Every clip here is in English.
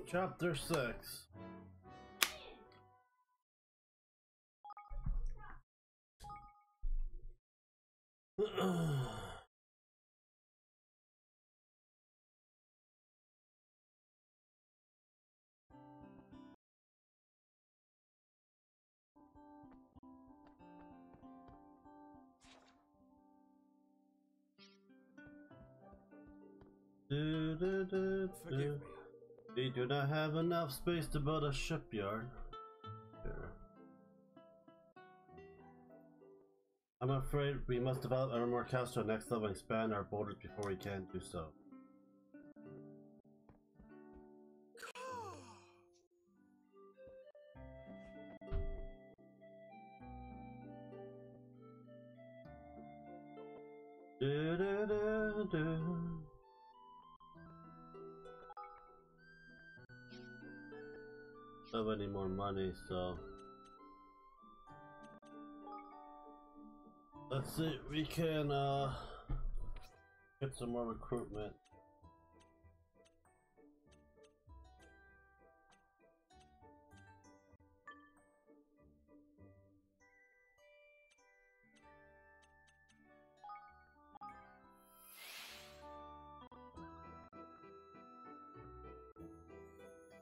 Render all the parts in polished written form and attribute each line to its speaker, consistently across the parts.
Speaker 1: Chapter 6. Forgive me. We do not have enough space to build a shipyard. Sure. I'm afraid we must develop our more cows to the next level and expand our borders before we can do so. Don't have any more money, so let's see. We can get some more recruitment.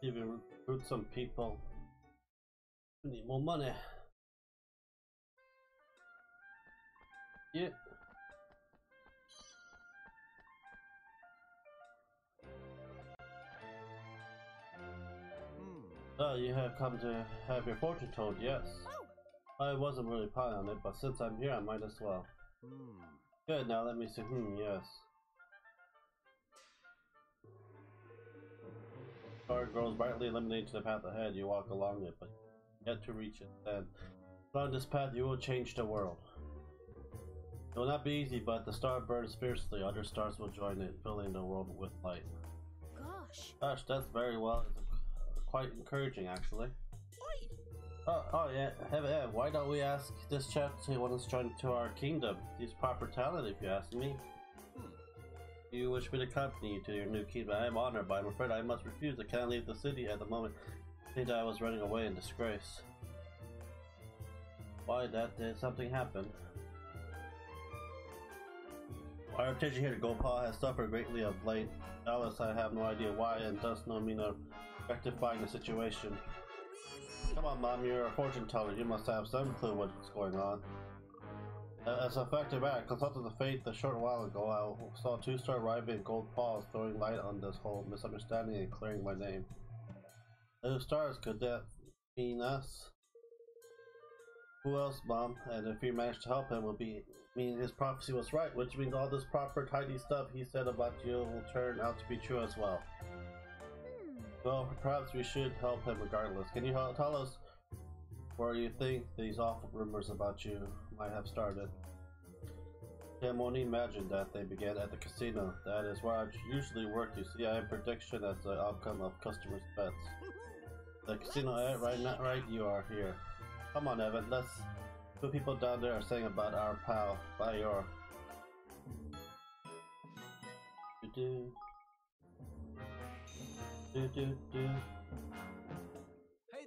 Speaker 1: Even recruit some people. We need more money. Yeah. Oh, you have come to have your fortune told, yes. I wasn't really planning on it, but since I'm here, I might as well. Good, now let me see. Yes. Star grows brightly illuminating to the path ahead. You walk along it, but yet to reach it. Then, along this path, you will change the world. It will not be easy, but the star burns fiercely. Other stars will join it, filling the world with light. Gosh, that's very well. It's quite encouraging, actually. Oh yeah, why don't we ask this chap to want us to join to our kingdom? He's proper talent, if you ask me. You wish me to accompany you to your new kingdom. I am honored, but I'm afraid I must refuse. I can't leave the city at the moment. I think I was running away in disgrace. Why did something happen? Our reputation here at Gopal has suffered greatly of late. Alice, I have no idea why, and thus no mean of rectifying the situation. Come on, Mom, you're a fortune teller. You must have some clue what's going on. As a fact of I consulted the fate a short while ago. I saw a 2-star arriving in gold paws, throwing light on this whole misunderstanding and clearing my name. 2 stars, could that mean us? Who else, Mom? And if we manage to help him, mean his prophecy was right, which means all this proper, tidy stuff he said about you will turn out to be true as well. Well, perhaps we should help him regardless. Can you tell us where you think these awful rumors about you might have started? I can only imagine that they began at the casino. That is where I usually work. You see, I have prediction as the outcome of customers' bets. The casino, right? You are here. Come on, Evan. Let's. 2 people down there are saying about our pal, Bayor. Hey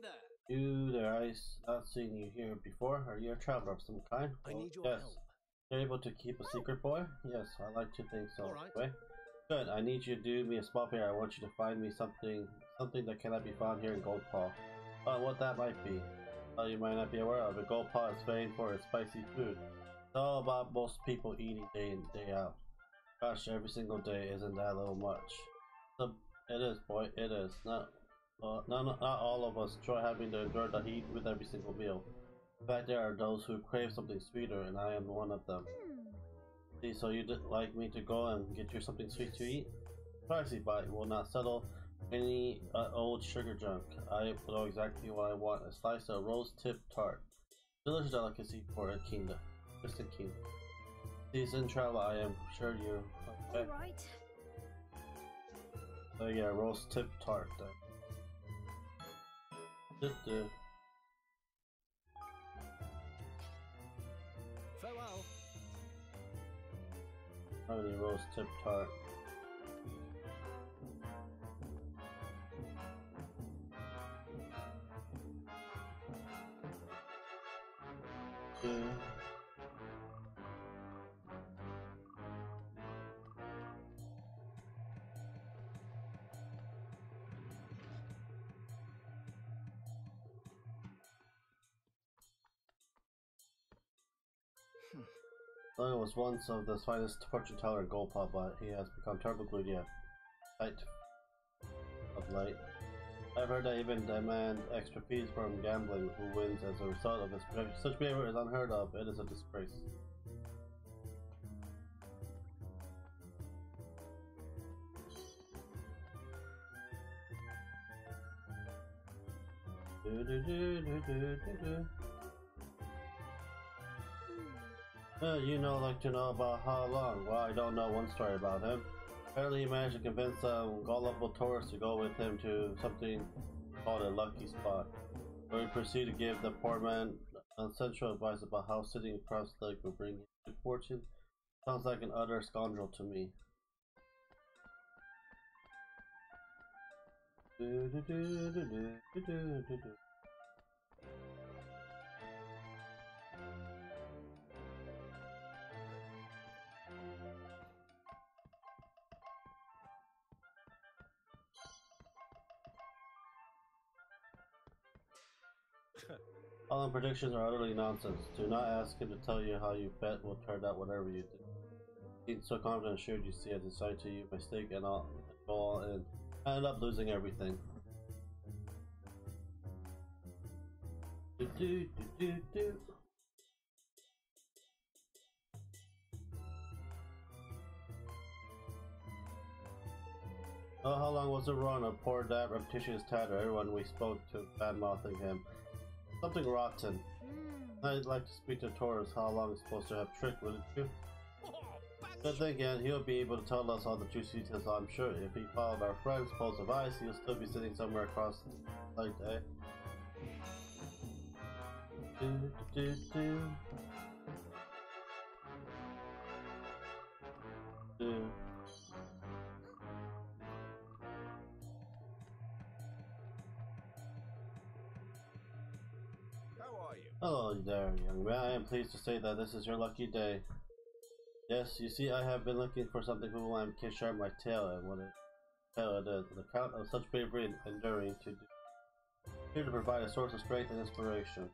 Speaker 1: there. You there, I've not seen you here before. Are you a traveler of some kind? I need your help. You're able to keep a secret, boy? Yes, I like to think so. Right. Good, I need you to do me a small favor. I want you to find me something that cannot be found here in Goldpaw. What that might be. You might not be aware of it. Goldpaw is famed for its spicy food. It's all about most people eating day in, day out. Gosh, every single day, isn't that a little much? It is, boy, it is. Not all of us enjoy having to endure the heat with every single meal. In fact, there are those who crave something sweeter, and I am one of them. See, so you'd like me to go and get you something sweet to eat? Spicy bite will not settle any old sugar junk. I know exactly what I want: a slice of rose-tip tart. Delicious delicacy for a kingdom. Distant kingdom. Season travel, I am sure you. Okay.
Speaker 2: Alright.
Speaker 1: So yeah, rose-tip tart then.
Speaker 2: Farewell.
Speaker 1: How many rose-tip tart? Logan was once of the finest fortune teller in Golpa, but he has become terribly greedy of late. I've heard that even demand extra fees from gambling who wins as a result of his protection. Such behavior is unheard of. It is a disgrace. You know, like to know about how long? Well, I don't know one story about him. Apparently he managed to convince some gullible tourists to go with him to something called a lucky spot, where he proceeded to give the poor man essential advice about how sitting across the lake would bring him good fortune. Sounds like an utter scoundrel to me. All predictions are utterly nonsense. Do not ask him to tell you how you bet will turn out whatever you do. He's so confident and assured you see, I decide to you mistake and I'll go all in. I end up losing everything. Oh, how long was the run of poor that repetitious tatter? Everyone we spoke to bad-mouthing him. Something rotten. I'd like to speak to Taurus. How long is supposed to have trick, wouldn't you? But then again, he'll be able to tell us all the juicy details, I'm sure. If he followed our friend's post of ice, he'll still be sitting somewhere across the lake, eh? Hello there, young man. I am pleased to say that this is your lucky day. Yes, you see, I have been looking for something whom I can sharpen my tail, and what it is. An account of such bravery and enduring to do. Here to provide a source of strength and inspiration.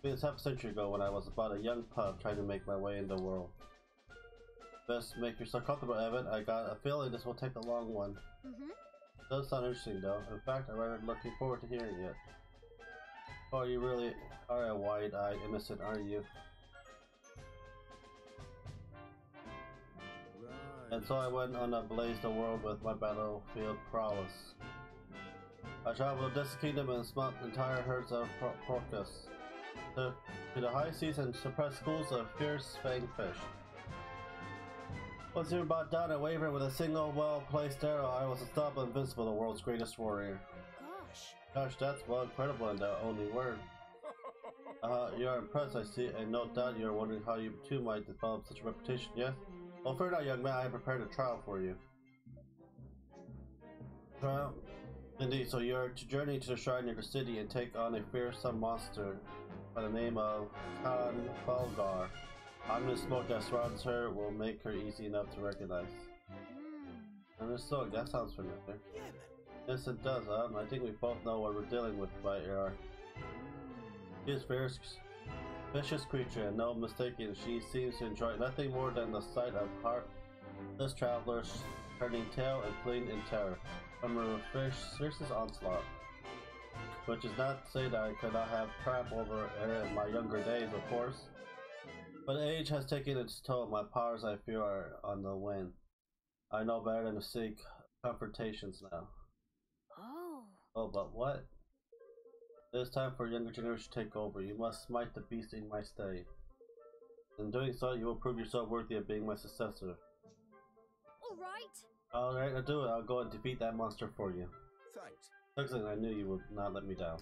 Speaker 1: It's half a century ago when I was about a young pup trying to make my way in the world. Best make yourself comfortable, Evan. I got a feeling this will take a long one. It does sound interesting, though. In fact, I'm rather looking forward to hearing it. Oh, you really are a wide-eyed innocent, aren't you? Right. And so I went on a blaze the world with my battlefield prowess. I traveled this kingdom and smelt entire herds of porcus. To the high seas and suppressed schools of fierce fanged fish. Once you were about done and wavered with a single well-placed arrow, I was unstoppable, invincible, the world's greatest warrior. Gosh, that's well incredible in the only word. You're impressed, I see, and no doubt you're wondering how you too might develop such a reputation, yes? Well, fear not, young man, I have prepared a trial for you. Trial? Indeed, so you're to journey to the shrine of your city and take on a fearsome monster by the name of Khan Falgar. Ominous smoke that surrounds her will make her easy enough to recognize. Understood, that sounds familiar. Yes, it does. I think we both know what we're dealing with by AR. She is a vicious creature, and no mistaking, she seems to enjoy nothing more than the sight of heartless travelers turning tail and fleeing in terror from a fiercest onslaught. Which is not to say that I could not have crap over her in my younger days, of course. But age has taken its toll. My powers, I fear, are on the wane. I know better than to seek confrontations now. Oh, but what? It is time for a younger generation to take over. You must smite the beast in my stead. In doing so, you will prove yourself worthy of being my successor. Alright, I'll do it. I'll go and defeat that monster for you.
Speaker 2: Thanks.
Speaker 1: Excellent, I knew you would not let me down.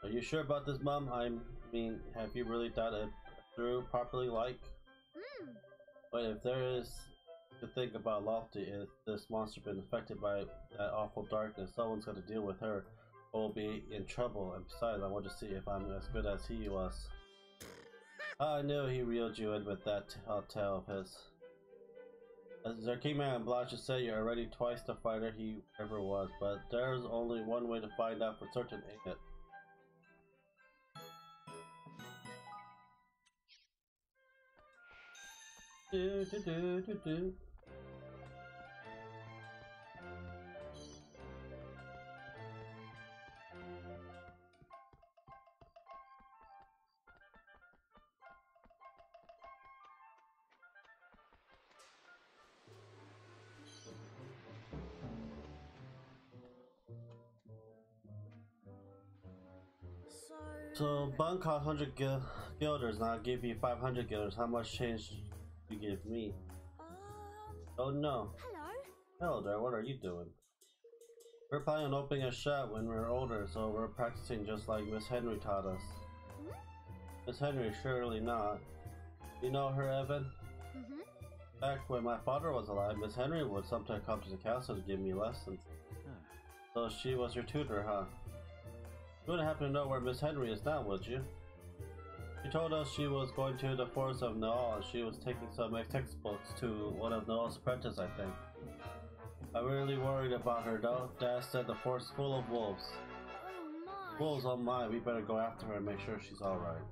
Speaker 1: Are you sure about this, Mom? I mean, have you really thought it through properly, like? But if there is to think about Lofty, if this monster been affected by that awful darkness, someone's got to deal with her. We'll be in trouble, and besides, I want to see if I'm as good as he was. I knew he reeled you in with that tale of his. As their kingman, I'm obliged to say you're already twice the fighter he ever was, but there's only one way to find out for certain, ain't it? Do. So bun cost 100 guilders, and I'll give you 500 guilders. How much change do you give me? Oh no. Hello there, what are you doing? We're planning on opening a shop when we're older, so we're practicing just like Miss Henry taught us. Miss Henry, surely not. You know her, Evan? Back when my father was alive, Miss Henry would sometimes come to the castle to give me lessons. So she was your tutor, huh? You wouldn't happen to know where Miss Henry is now, would you? She told us she was going to the forest of Noel and she was taking some textbooks to one of Noel's apprentices, I think. I'm really worried about her though. Dad said the forest is full of wolves. Wolves, oh my, we better go after her and make sure she's alright.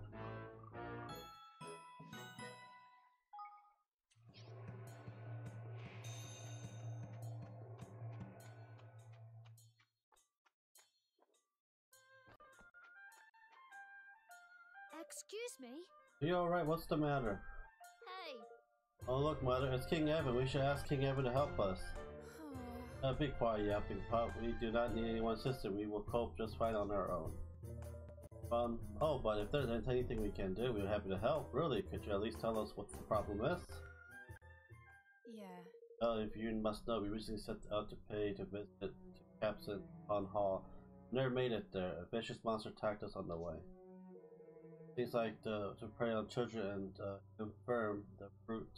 Speaker 3: Excuse me?
Speaker 1: Are you alright? What's the matter?
Speaker 3: Hey!
Speaker 1: Oh look, Mother, it's King Evan. We should ask King Evan to help us. Be quiet, yapping pup. We do not need anyone's sister. We will cope just fine on our own. Oh, but if there's anything we can do, we're happy to help. Really, could you at least tell us what the problem is?
Speaker 3: Yeah.
Speaker 1: If you must know, we recently set out to pay to visit Captain on Hall. Never made it there. A vicious monster attacked us on the way. Things like to prey on children and confirm the fruit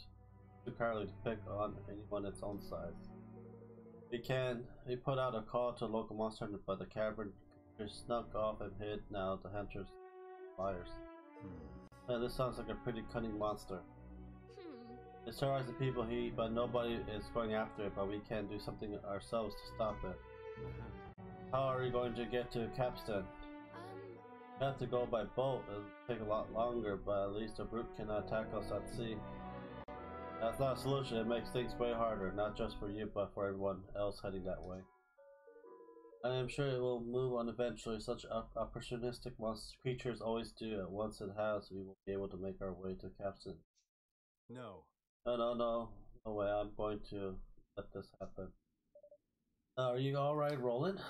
Speaker 1: too cowardly to pick on anyone its own size. We put out a call to a local monster hunter, but the cavern just snuck off and hid. Now the hunters liars. Now this sounds like a pretty cunning monster. It terrorizes the people he, but nobody is going after it, but we can do something ourselves to stop it. How are we going to get to Capstan? We have to go by boat. It'll take a lot longer, but at least a brute cannot attack us at sea. That's not a solution. It makes things way harder, not just for you, but for everyone else heading that way. I am sure it will move on eventually. Such opportunistic creatures always do. Once it has, we will be able to make our way to Capstan.
Speaker 2: No.
Speaker 1: No way. I'm going to let this happen. Are you alright, Roland?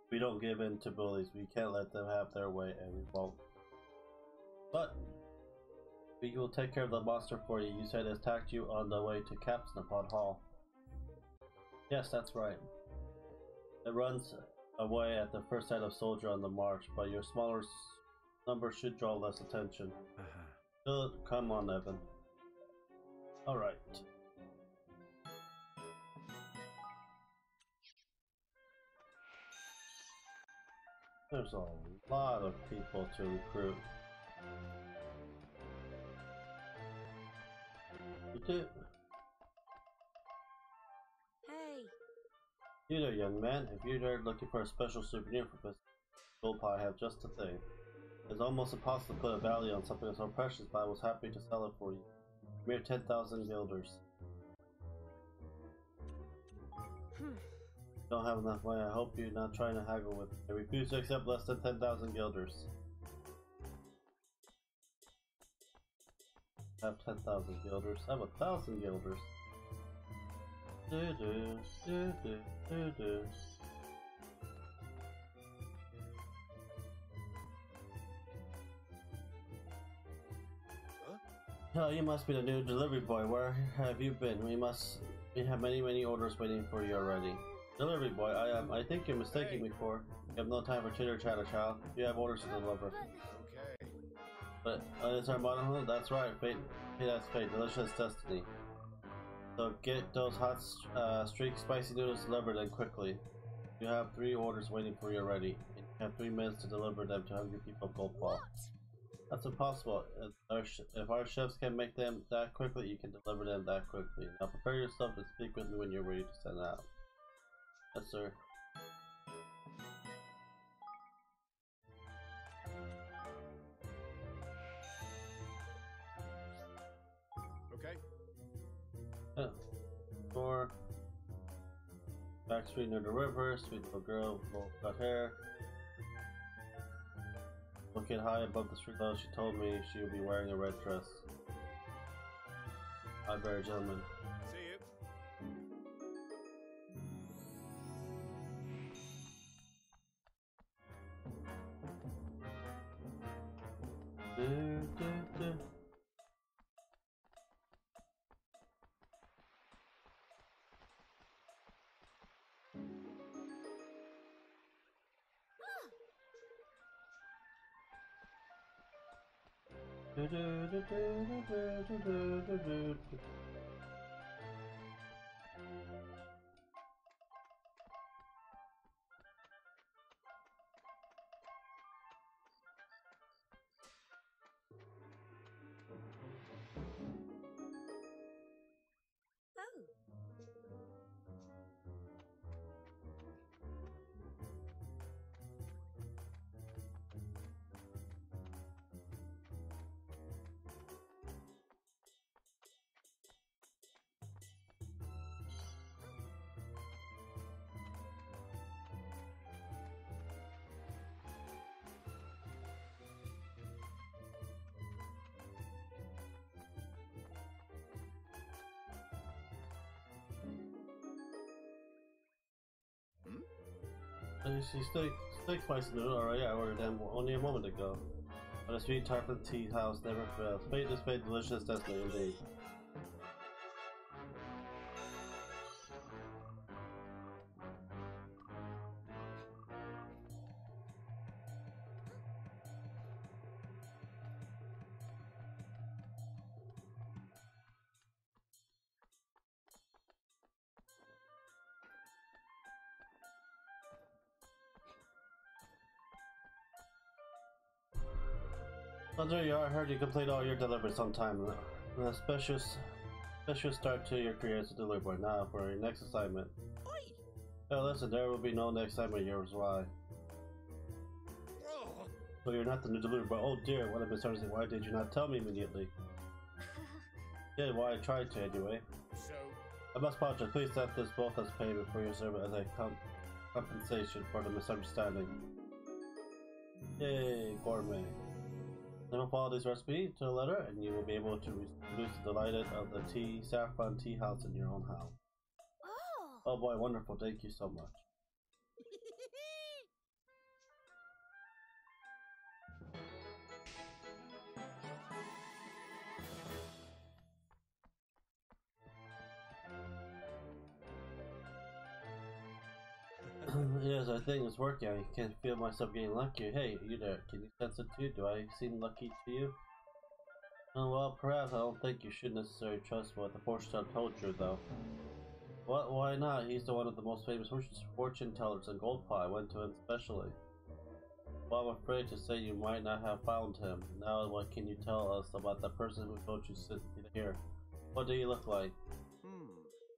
Speaker 1: We don't give in to bullies. We can't let them have their way, and we won't. But we will take care of the monster for you. You said it attacked you on the way to Capstan upon Hall. Yes, that's right. It runs away at the first sight of soldier on the march, but your smaller number should draw less attention. Still, come on, Evan. Alright. There's a lot of people to recruit. You do.
Speaker 3: Hey!
Speaker 1: You there, young man. If you're there looking for a special souvenir for this gold pie, I have just the thing. It's almost impossible to put a value on something so precious, but I was happy to sell it for you. Mere 10,000 guilders. Don't have enough money. I hope you're not trying to haggle with me. I refuse to accept less than 10,000 guilders. I have 10,000 guilders. I have 1,000 guilders. Do do do do do do. Oh, you must be the new delivery boy. Where have you been? We have many orders waiting for you already. Delivery boy, I think you're mistaking me for. You have no time for chitter chatter, child. You have orders to deliver.
Speaker 2: Okay.
Speaker 1: But it's our motto. That's right. Fate. That's fate. Delicious destiny. So get those hot streak spicy noodles delivered and quickly. You have 3 orders waiting for you already. And you have 3 minutes to deliver them to hungry people of Goldpaw. That's impossible. If our chefs can make them that quickly, you can deliver them that quickly. Now prepare yourself to speak with me when you're ready to send out. Yes, sir.
Speaker 2: Okay.
Speaker 1: Yeah. Door. Back street near the river. Sweet little girl, bold cut hair. Looking high above the street level, she told me she would be wearing a red dress. I bear gentleman.
Speaker 2: See you.
Speaker 1: Do, do, do. Do, do, do, do, do, do, do, do, do, do. You see steak spicy noodle. Alright, I ordered them only a moment ago. But a sweet tarpon tea house never fails. Fate is fate, delicious destiny indeed. Well, there you are. I heard you complete all your deliveries on time. A special start to your career as a delivery boy. Now for your next assignment. Oh, listen, there will be no next assignment. Yours, why? So you're not the new delivery boy. Oh dear, what a misunderstanding. Why did you not tell me immediately? Yeah, well, I tried to anyway.
Speaker 2: So
Speaker 1: I must apologize. Please accept this both as payment for your service as a compensation for the misunderstanding. Yay, gourmet. Then we'll follow this recipe to the letter, and you will be able to produce the delight of the saffron tea house in your own house. Oh boy, wonderful! Thank you so much. Yes, I think it's working. I can feel myself getting lucky. Hey, you there? Can you sense it too? Do I seem lucky to you? Oh, well, perhaps. I don't think you should necessarily trust what the fortune teller told you, though. What? Why not? He's the one of the most famous fortune tellers in Goldpaw. I went to him specially. Well, I'm afraid to say you might not have found him. Now, what can you tell us about the person who told you to sit here? What do you look like?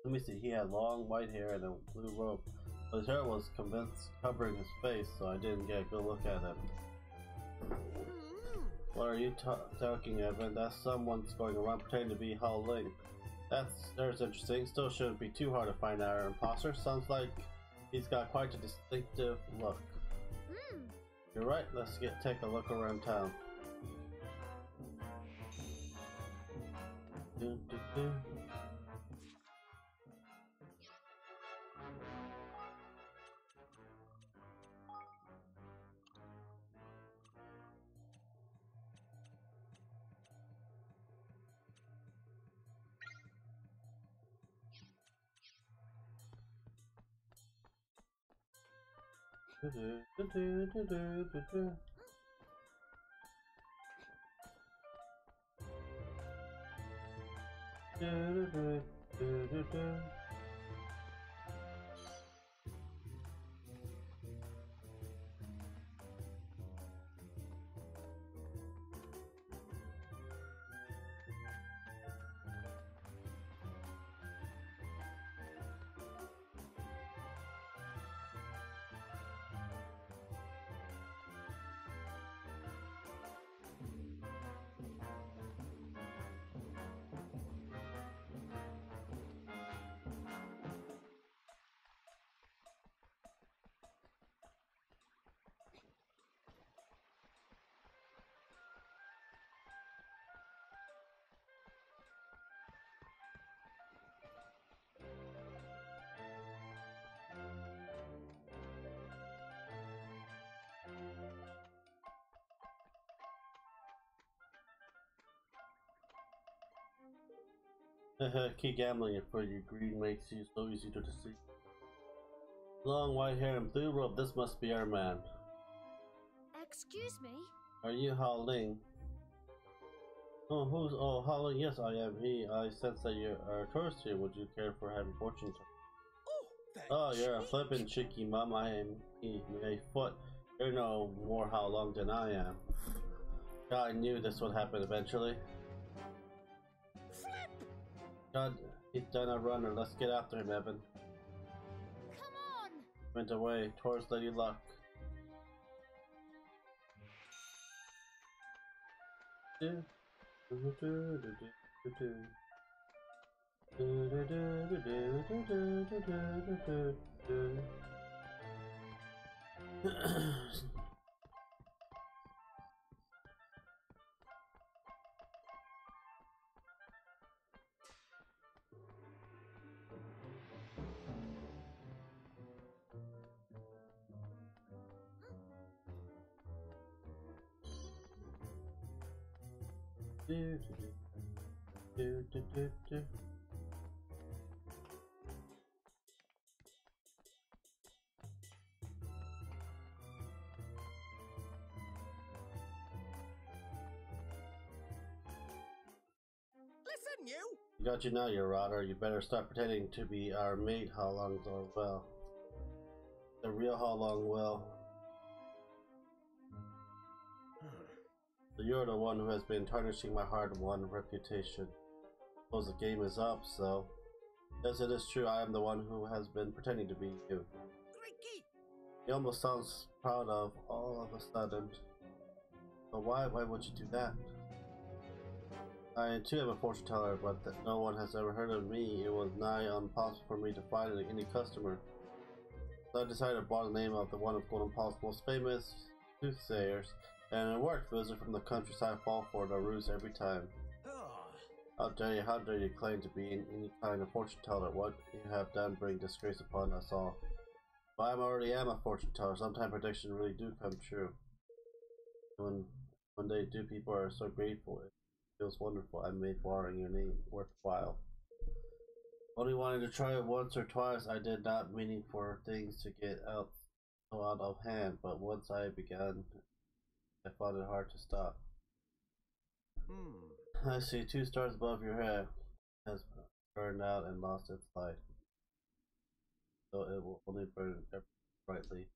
Speaker 1: Let me see. He had long white hair and a blue robe. But his hair was covering his face, so I didn't get a good look at him. What are you talking, Evan? That's someone's going around pretending to be Hao Ling. There's interesting. Still shouldn't be too hard to find our imposter. Sounds like he's got quite a distinctive look.
Speaker 3: Hmm.
Speaker 1: You're right. Let's take a look around town. Keep gambling if your greed makes you so easy to deceive. Long white hair and blue robe, this must be our man.
Speaker 3: Excuse me?
Speaker 1: Are you Hao Ling? Oh, Hao Ling, yes I am he. I sense that you are a tourist here. Would you care for having fortune telling? Oh, you're a flippin' cheeky mum. I am he. A foot. You're no more Hao Long than I am. God, I knew this would happen eventually. God, he's done a runner. Let's get after him, Evan.
Speaker 3: Come on!
Speaker 1: Went away towards Lady Luck.
Speaker 2: Listen, you!
Speaker 1: Got you now, you rotter. You better start pretending to be our mate, How Long well. The real How Long will. So you're the one who has been tarnishing my hard-won reputation. Suppose the game is up, so. Yes, it is true. I am the one who has been pretending to be you.
Speaker 2: Ricky!
Speaker 1: He almost sounds proud of all of a sudden. But why would you do that? I too am a fortune teller, but that no one has ever heard of me. It was nigh impossible for me to find any customer. So I decided to borrow the name of one of Golden Paul's most famous soothsayers, and it worked. Wizards from the countryside fall for the ruse every time. How dare you claim to be any kind of fortune teller? What you have done bring disgrace upon us all. But I already am a fortune teller. Sometimes predictions really do come true. When they do, people are so grateful. It feels wonderful. I made borrowing your name worthwhile. Only wanted to try it once or twice. I did not meaning for things to get out of hand, but once I began, I found it hard to stop. I see 2 stars above your head has burned out and lost its light. So it will only burn brightly.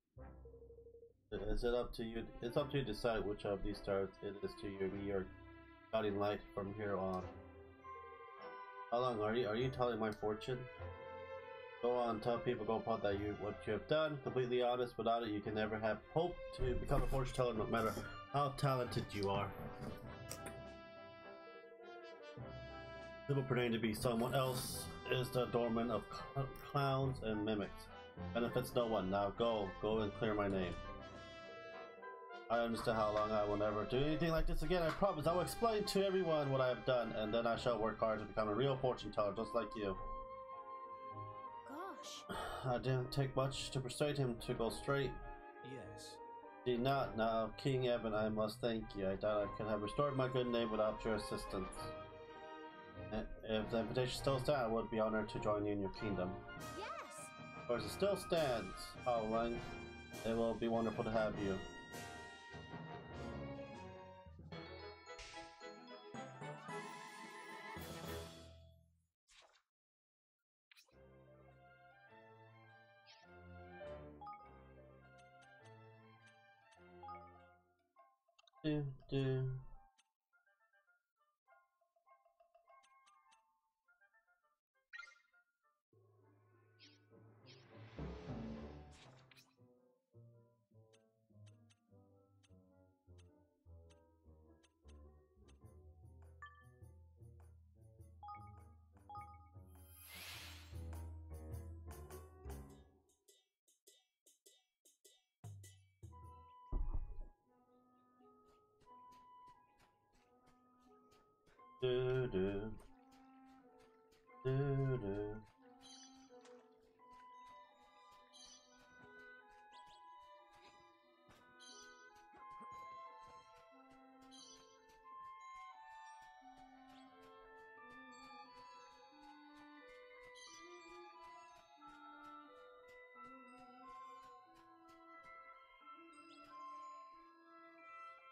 Speaker 1: Is it up to you? It's up to you to decide which of these stars it is to be your guiding light from here on. How long are you telling my fortune? Go on, tell people go upon that what you have done. Completely honest, without it you can never have hope to become a fortune teller, no matter how talented you are. People pretending to be someone else is the adornment of clowns and mimics. Benefits no one. Now go and clear my name. I understand how long I will never do anything like this again. I promise I will explain to everyone what I have done, and then I shall work hard to become a real fortune teller just like you.
Speaker 3: Gosh.
Speaker 1: I didn't take much to persuade him to go straight.
Speaker 2: Yes.
Speaker 1: Did not. Now, King Evan, I must thank you. I doubt I could have restored my good name without your assistance. If the invitation still stands, I would be honored to join you in your kingdom.
Speaker 3: Yes.
Speaker 1: Of course, it still stands, Howling. It will be wonderful to have you. Do. Do do do do.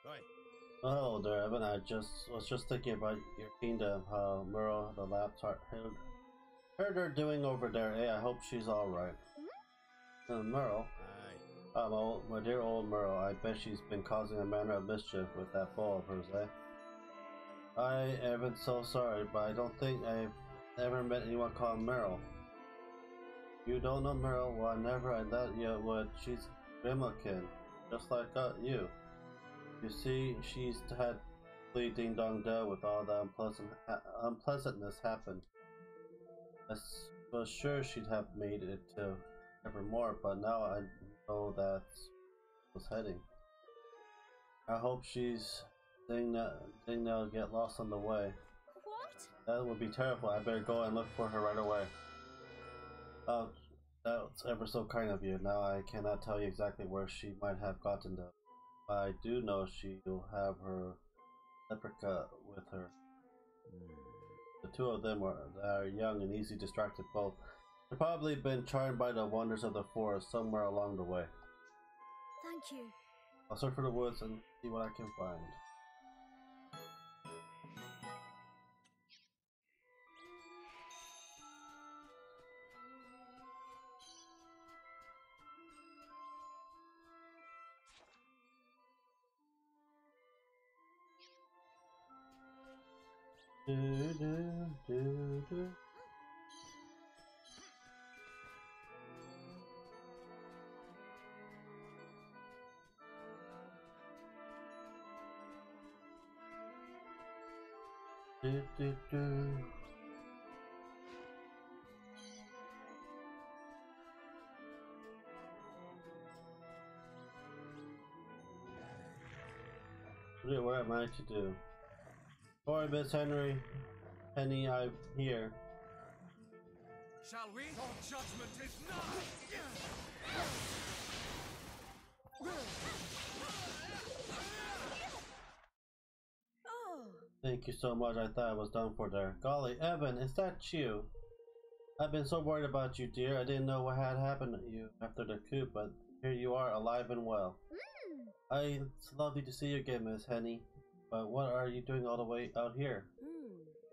Speaker 2: Right.
Speaker 1: Oh, there, Evan. I was just thinking about your kingdom. How Merle, the laptop, heard her doing over there. Hey, I hope she's all right. Merle.
Speaker 2: Aye.
Speaker 1: My dear old Merle. I bet she's been causing a manner of mischief with that bow of hers, eh? I am so sorry, but I don't think I've ever met anyone called Merle. You don't know Merle? Well, I thought you would. She's Grimmakin, just like you. You see, she's had ding dong dell with all the unpleasantness happened. I was sure she'd have made it to Evermore, but now I know that's was heading. I hope she's thing that'll get lost on the way.
Speaker 3: What?
Speaker 1: That would be terrible. I better go and look for her right away. Oh, that's ever so kind of you. Now I cannot tell you exactly where she might have gotten to. I do know she'll have her leprechaun with her. The two of them are young and easily distracted both. They've probably been charmed by the wonders of the forest somewhere along the way.
Speaker 3: Thank you.
Speaker 1: I'll search for the woods and see what I can find. Do, do, do, do. Do, do, do. What am I to do? Sorry, Miss Penny, I'm here.
Speaker 2: Shall we? Judgment is nigh!
Speaker 3: Oh.
Speaker 1: Thank you so much. I thought I was done for there. Golly, Evan, is that you? I've been so worried about you, dear. I didn't know what had happened to you after the coup, but here you are, alive and well. It's lovely to see you again, Miss Henny. But what are you doing all the way out here?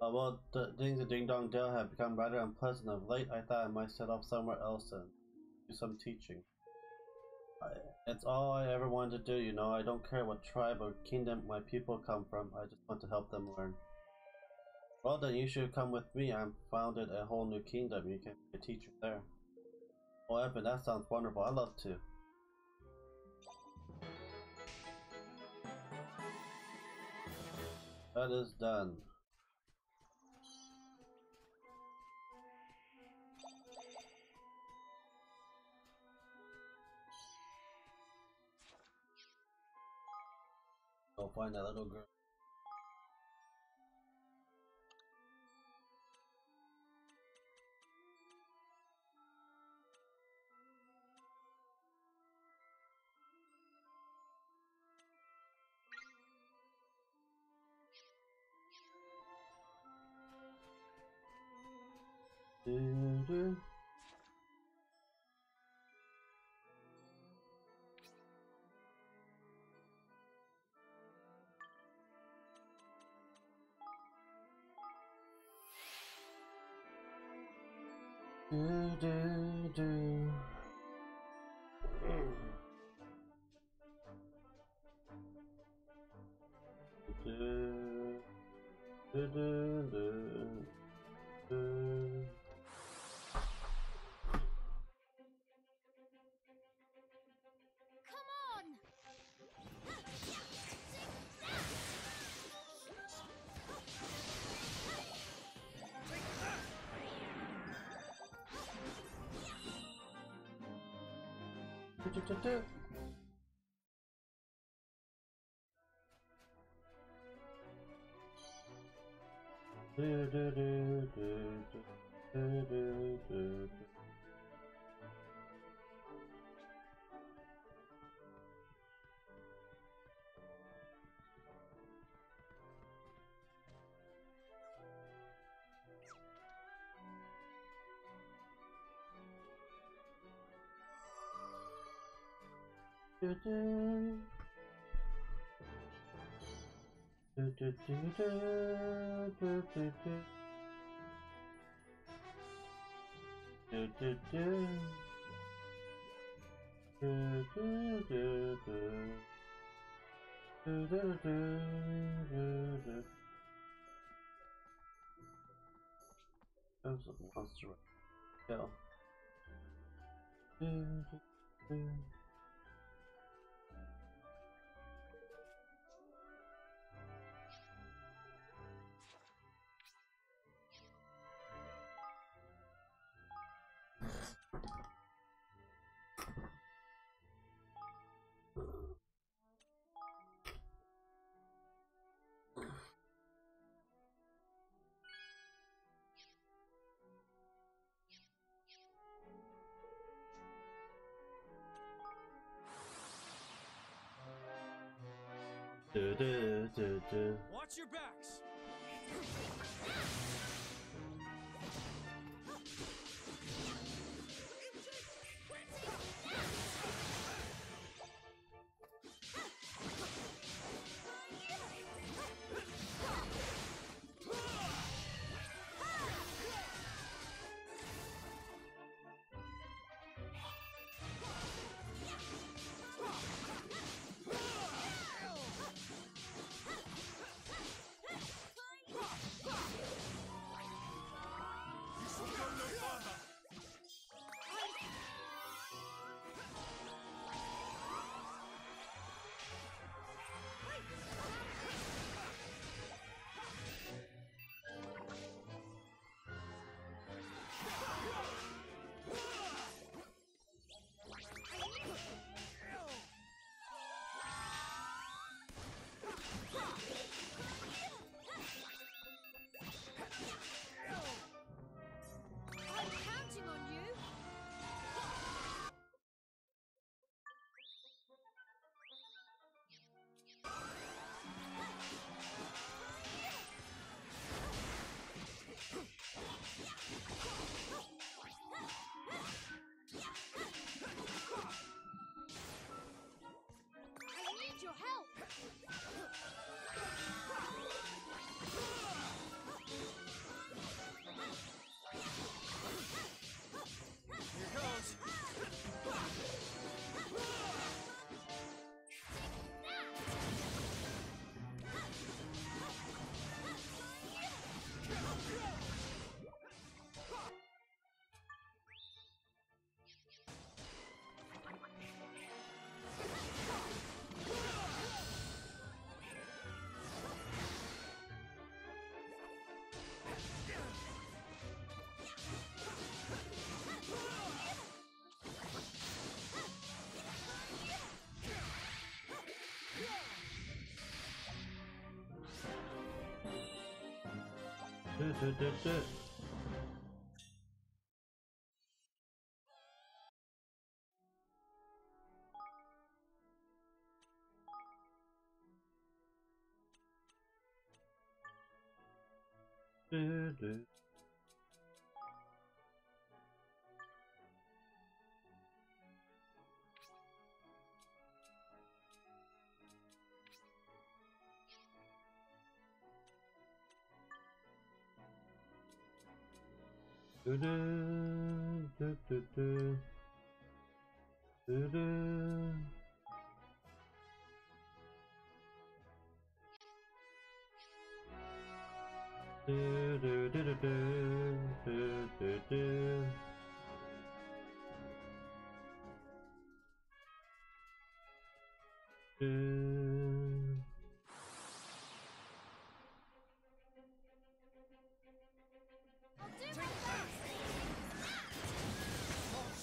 Speaker 1: Well, the things at Ding Dong Dell have become rather unpleasant of late. I thought I might set off somewhere else and do some teaching. It's all I ever wanted to do, you know. I don't care what tribe or kingdom my people come from. I just want to help them learn. Well then, you should come with me. I've founded a whole new kingdom. You can be a teacher there. Oh, Evan, that sounds wonderful. I'd love to. That is done. go find that little girl.
Speaker 3: Come on! That was a monster kill.
Speaker 2: Watch your backs.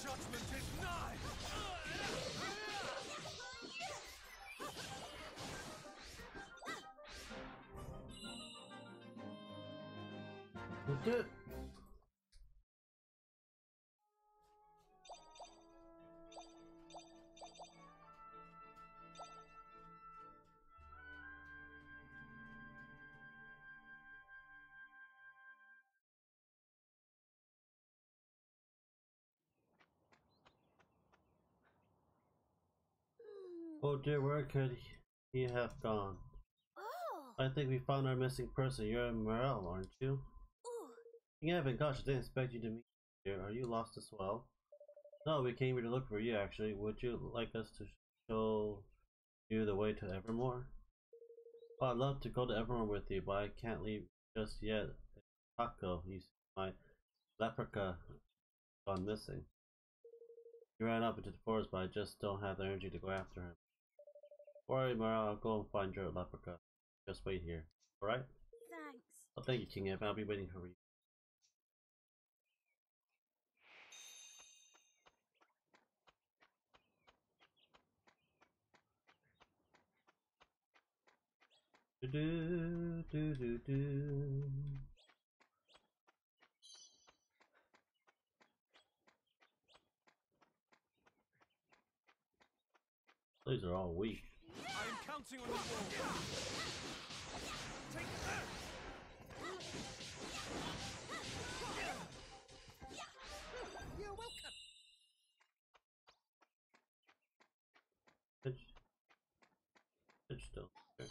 Speaker 2: Judgment is nigh!
Speaker 1: That's it. Oh dear, where could he have gone?
Speaker 4: Oh.
Speaker 1: I think we found our missing person. You're Morel, aren't you?
Speaker 4: Ooh.
Speaker 1: Yeah, but gosh, I didn't expect you to meet here. Are you lost as well? No, we came here to look for you actually. Would you like us to show you the way to Evermore? Well, I'd love to go to Evermore with you, but I can't leave just yet. Paco, you see, my leprechaun gone missing. He ran up into the forest, but I just don't have the energy to go after him. Don't worry, Mara, I'll go and find your leprechaun. Just wait here, alright?
Speaker 4: Thanks.
Speaker 1: Well, thank you, King Evan. I'll be waiting for you. Do do do do do. These are all weak.
Speaker 2: I am counting on you all. Take that! You're welcome.
Speaker 1: Pitch still. Okay.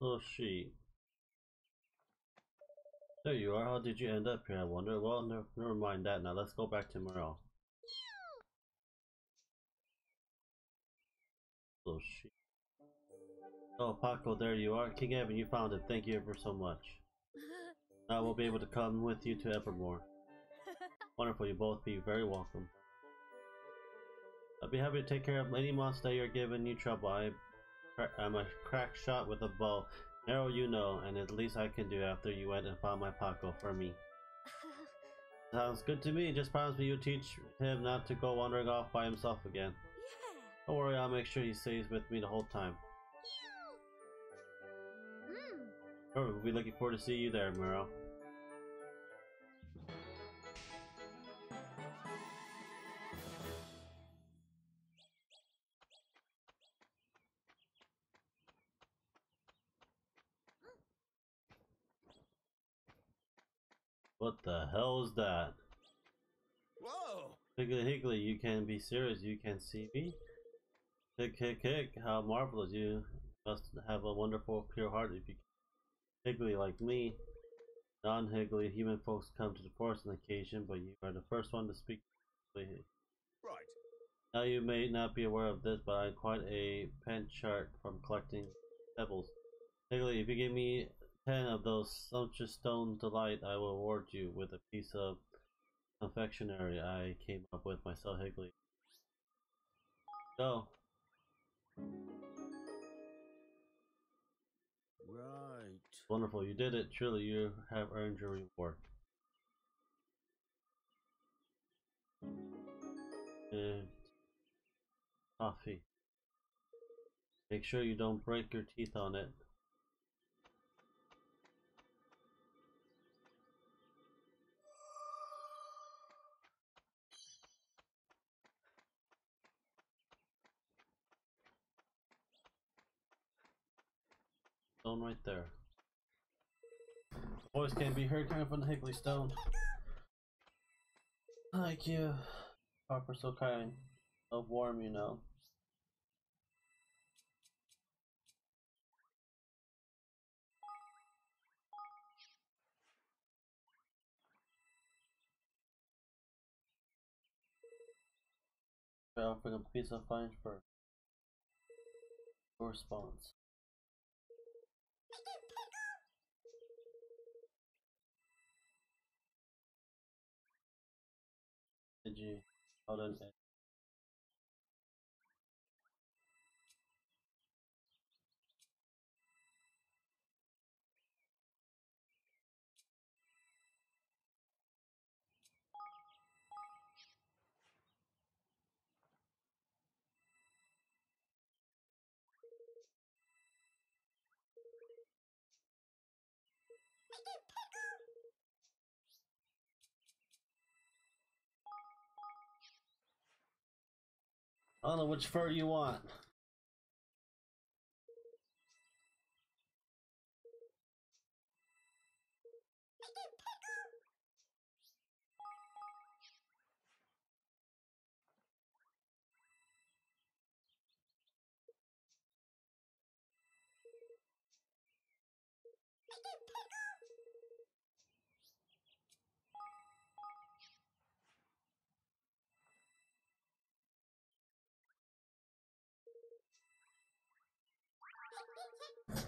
Speaker 1: Oh, sheet. There you are. How did you end up here, I wonder? Well, never mind that now. Let's go back to Morel. Oh, sheet. Oh, Paco, there you are. King Evan, you found it. Thank you ever so much. Now we'll be able to come with you to Evermore. Wonderful, you both be very welcome. I'll be happy to take care of any monster that you're giving you trouble. I'm a crack shot with a bow. Narrow you know, and at least I can do after you went and found my Paco for me. Sounds good to me. Just promise me you'll teach him not to go wandering off by himself again.
Speaker 4: Yeah.
Speaker 1: Don't worry, I'll make sure he stays with me the whole time. We'll be looking forward to see you there, Muro. What the hell is that?
Speaker 2: Whoa!
Speaker 1: Higgly Higgly, you can be serious, you can see me? Hick hick hick, how marvelous, you must have a wonderful pure heart if you Higgly like me. Non-Higgly human folks come to the forest on occasion, but you are the first one to speak.
Speaker 2: Right.
Speaker 1: Now you may not be aware of this, but I'm quite a pen chart from collecting pebbles. Higley, if you give me 10 of those sumptuous stone delight, I will reward you with a piece of confectionery I came up with myself, Higley. Go.
Speaker 3: Right.
Speaker 1: Wonderful, you did it. Truly, you have earned your reward. And coffee. Make sure you don't break your teeth on it. Stone right there. Voice can be heard coming from the Higley stone. Thank you. Harper, so kind. So warm, you know. Offering a piece of fine fur. Response. Edgy. Out an edge. I don't know which fur you want.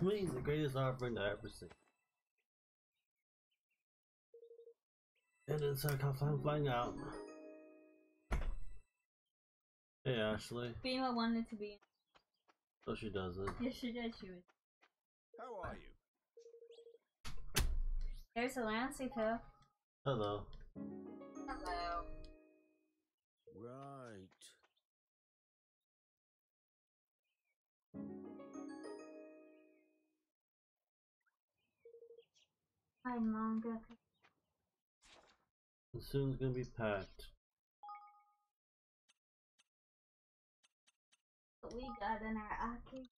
Speaker 1: Me, the greatest offering I ever seen. And it's like how I'm flying out. Hey Ashley.
Speaker 4: Fema wanted to be.
Speaker 1: Oh, she doesn't.
Speaker 4: Yes, she did. She was.
Speaker 3: How are you?
Speaker 4: There's a Lancy too.
Speaker 1: Hello.
Speaker 4: Hello.
Speaker 3: Right.
Speaker 4: Hi, manga.
Speaker 1: And soon it's gonna be packed.
Speaker 4: What we got in our Aki.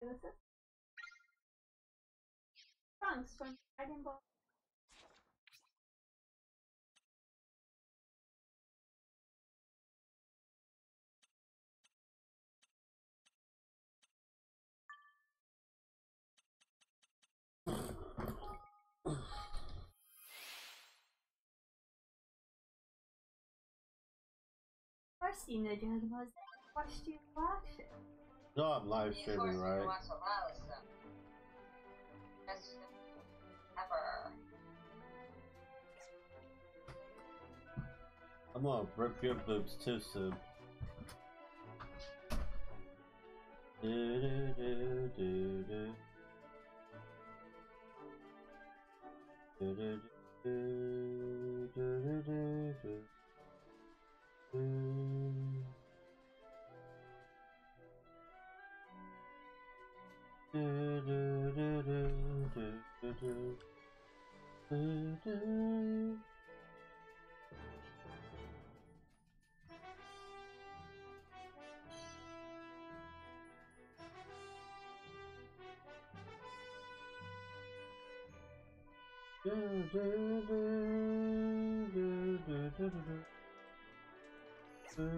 Speaker 4: What's this? Trunks from Dragon Ball. Of course you know Dragon Ball Z. Watched you watch it.
Speaker 1: No, I'm live streaming, right?
Speaker 4: Watch a lot of stuff. Best ever.
Speaker 1: I'm gonna rip your boobs too soon. Do, do, do, do, do. Do, do, do, do, do, do, do. Do, do, do, do, do, do, do, do. Do, do, do, do, do, do, do.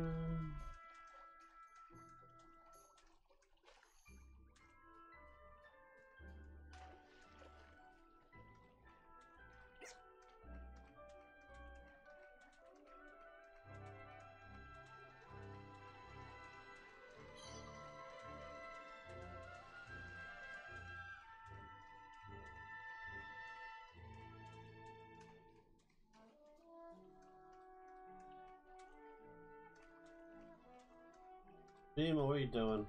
Speaker 1: Nemo, what are you doing?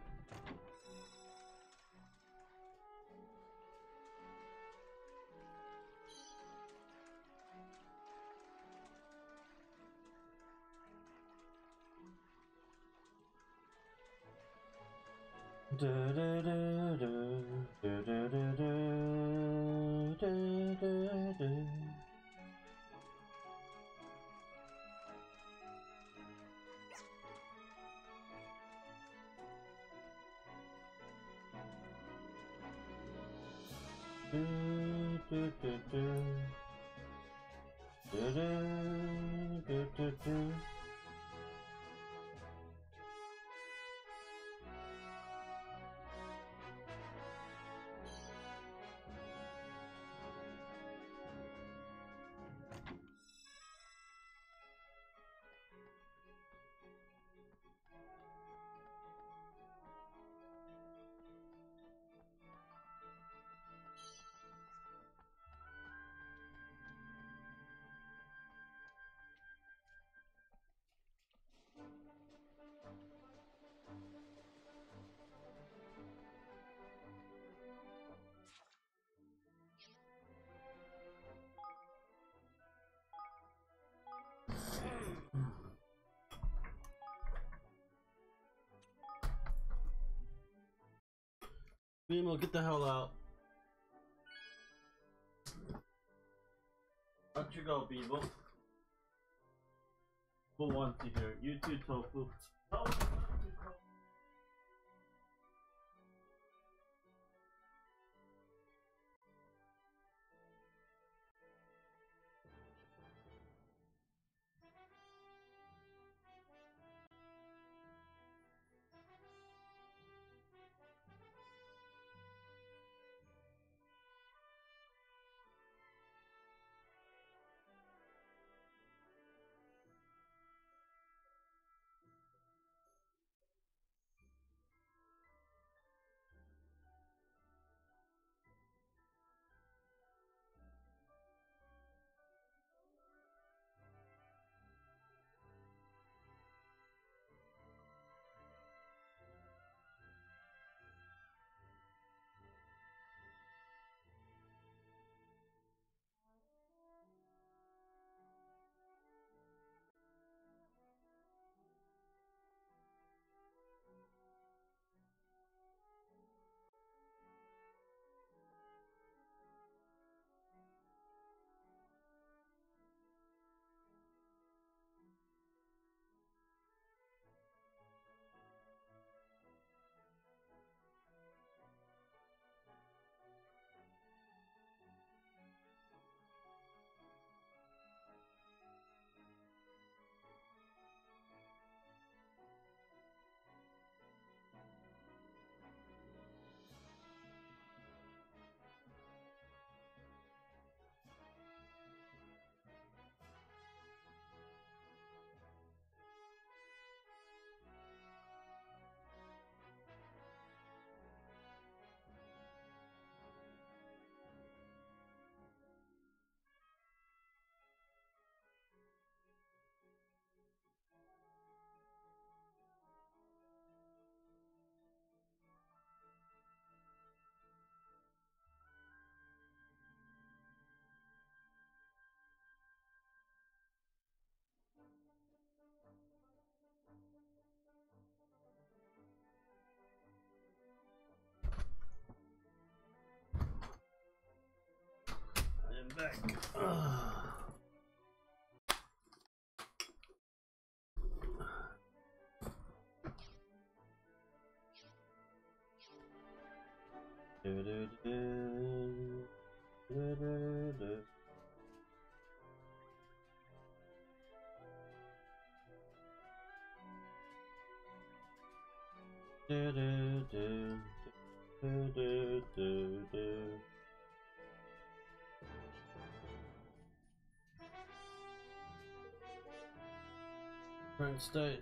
Speaker 1: Nemo, get the hell out. Where'd you go, Beeble? Who wants to hear? You too, Tofu. No. I'm back. Current state.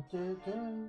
Speaker 5: on!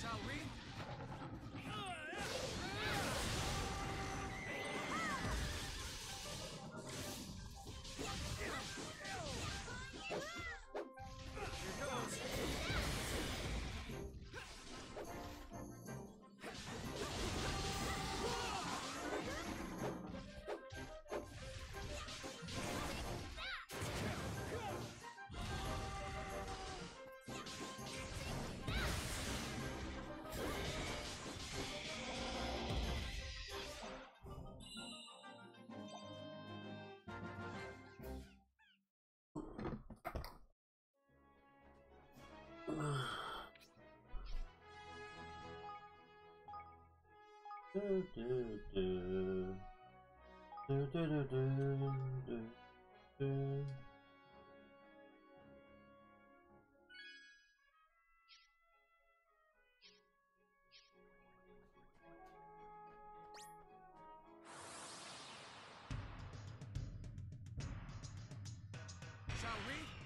Speaker 2: Shall we? Here goes. Shall we?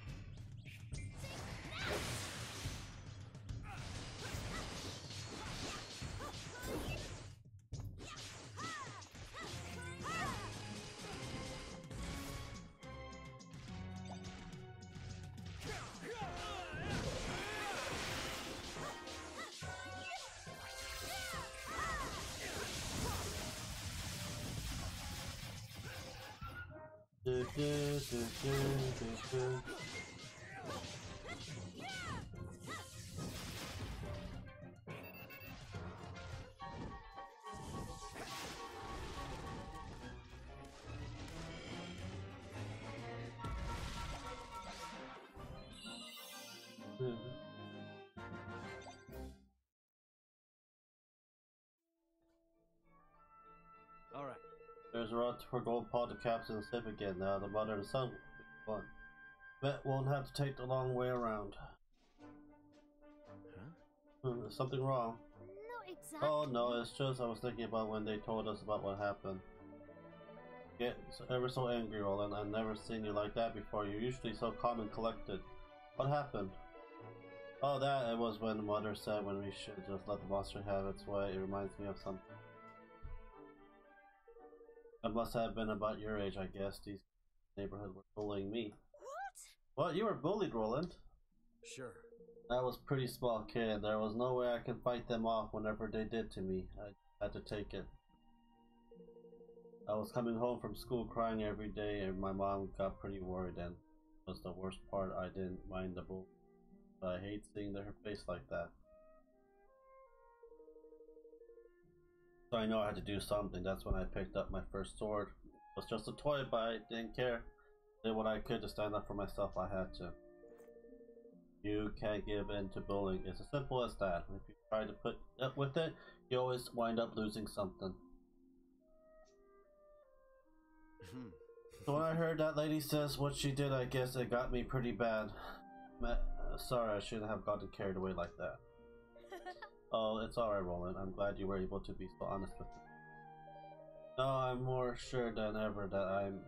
Speaker 3: All right.
Speaker 1: There's a route for gold pod to capture the ship again. Now the mother and son will be fun. Bet won't have to take the long way around.
Speaker 3: Huh?
Speaker 1: There's something wrong.
Speaker 5: Not exactly.
Speaker 1: Oh no, it's just I was thinking about when they told us about what happened. get ever so angry, Roland. I've never seen you like that before. You're usually so calm and collected. What happened? Oh, that it was when Mother said when we should just let the monster have its way. It reminds me of something. It must have been about your age, I guess. These neighborhood were bullying me. What? You were bullied, Roland?
Speaker 3: Sure.
Speaker 1: I was a pretty small kid. There was no way I could fight them off whenever they did to me. I had to take it. I was coming home from school crying every day, and my mom got pretty worried, and it was the worst part. I didn't mind the bullying, but I hate seeing her face like that. So I know I had to do something. That's when I picked up my first sword. It was just a toy, but I didn't care. I did what I could to stand up for myself. I had to. You can't give in to bullying. It's as simple as that. If you try to put up with it, you always wind up losing something. So when I heard that lady says what she did, I guess it got me pretty bad. Sorry, I shouldn't have gotten carried away like that. Oh, it's alright, Roland. I'm glad you were able to be so honest with me. No, I'm more sure than ever that I'm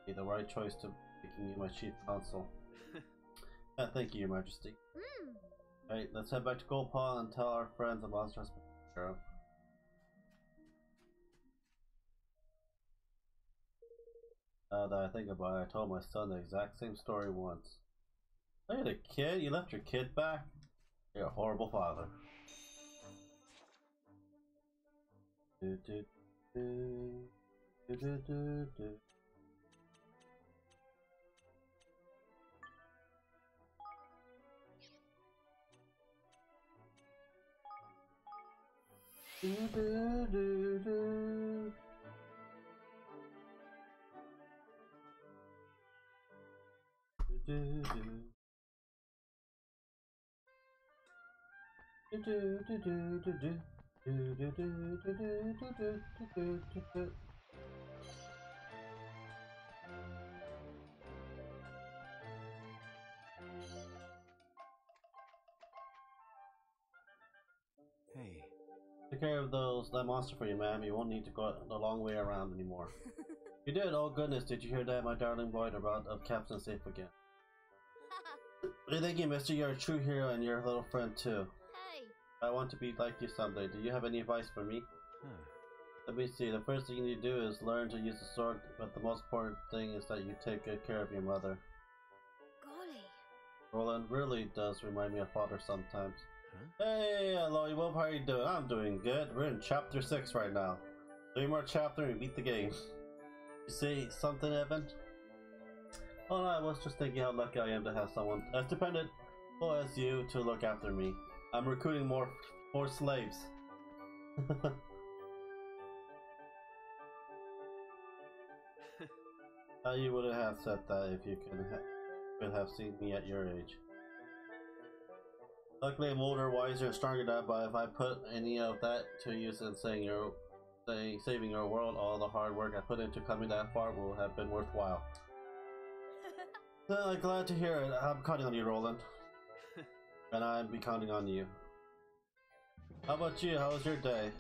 Speaker 1: the right choice to making you my chief counsel. Thank you, Your Majesty. Alright, let's head back to Goldpaw and tell our friends the monster has been taken care of. Now that I think about it, I told my son the exact same story once. Oh, you're the kid? You left your kid back? You're a horrible father. Do, do, do, do, do, do, do. Do, do, do, do. Do, do, do. Do, do, do, do, do, do. Do, do, do, do, do, do, do, do, do, do.
Speaker 3: Hey.
Speaker 1: Take care of that monster for you, ma'am. You won't need to go the long way around anymore. You did. Oh goodness, did you hear that, my darling boy? The route of Captain safe again. Thank you, mister. You're a true hero and you're a little friend too.
Speaker 5: Hey.
Speaker 1: I want to be like you someday. Do you have any advice for me? Let me see. The first thing you need to do is learn to use the sword, but the most important thing is that you take good care of your mother.
Speaker 5: Golly.
Speaker 1: Roland really does remind me of father sometimes. Hey, hello, Wolf. How are you doing? I'm doing good. We're in chapter 6 right now. 3 more chapters and we beat the game. You see something, Evan? Oh no, I was just thinking how lucky I am to have someone as dependable as you to look after me. I'm recruiting more slaves. You wouldn't have said that if you could have seen me at your age. Luckily, I'm older, wiser, and stronger now. But if I put any of that to use in saving your world, all the hard work I put into coming that far will have been worthwhile. I'm glad to hear it. I'm counting on you, Roland. And I'll be counting on you. How about you? How was your day?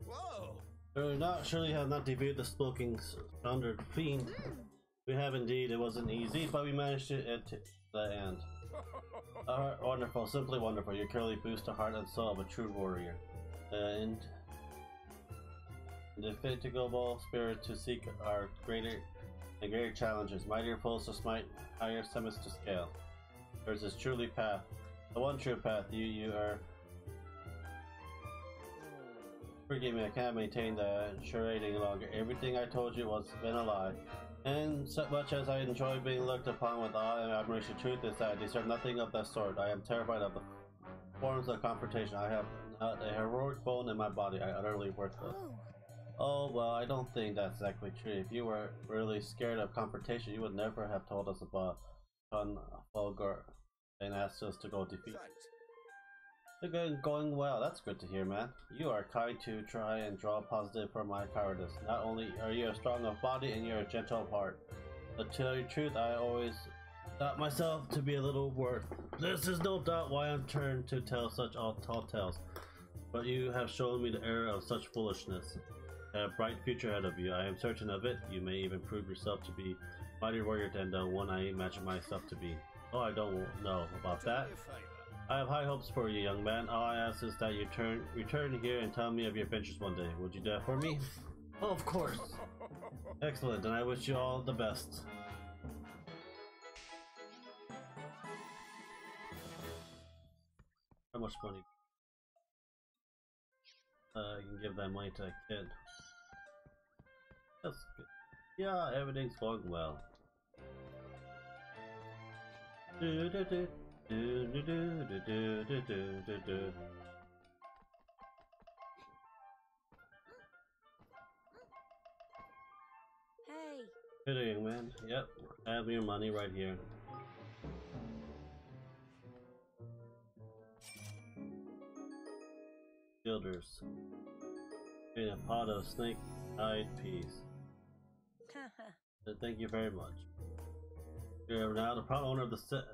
Speaker 3: Whoa!
Speaker 1: Surely have not defeated the smoking thunder fiend. We have indeed. It wasn't easy, but we managed it to the end. Wonderful, simply wonderful. You clearly boost the heart and soul of a true warrior. And the fit to go ball spirit to seek our greater challenges, mightier foes to smite, higher summits to scale. There's this truly path, the one true path. You are. Forgive me, I can't maintain the charade any longer. Everything I told you was been a lie. And so much as I enjoy being looked upon with awe and admiration, truth is that I deserve nothing of that sort. I am terrified of the forms of confrontation. I have not a heroic bone in my body. I am utterly worthless. Oh, well, I don't think that's exactly true. If you were really scared of confrontation, you would never have told us about Fulgur and asked us to go defeat.
Speaker 3: Thanks.
Speaker 1: They're going well. That's good to hear, man. You are kind to try and draw positive from my cowardice. Not only are you strong of body and you're a gentle of heart, but to tell you the truth, I always thought myself to be a little worth. This is no doubt why I'm turned to tell such tall tales. But you have shown me the error of such foolishness. A bright future ahead of you. I am certain of it. You may even prove yourself to be a mightier warrior than the one I imagine myself to be. Oh, I don't know about that. I have high hopes for you, young man. All I ask is that you return here and tell me of your adventures one day. Would you do that for me? Oh, of course. Excellent, and I wish you all the best. How much money? I can give that money to a kid. That's good. Yeah, everything's going well. Do do do do do do do do do do.
Speaker 5: Hey.
Speaker 1: Hey there, young man. Yep, I have your money right here. Builders. In a pot of snake-eyed peas. Thank you very much. You're now the proud owner of the set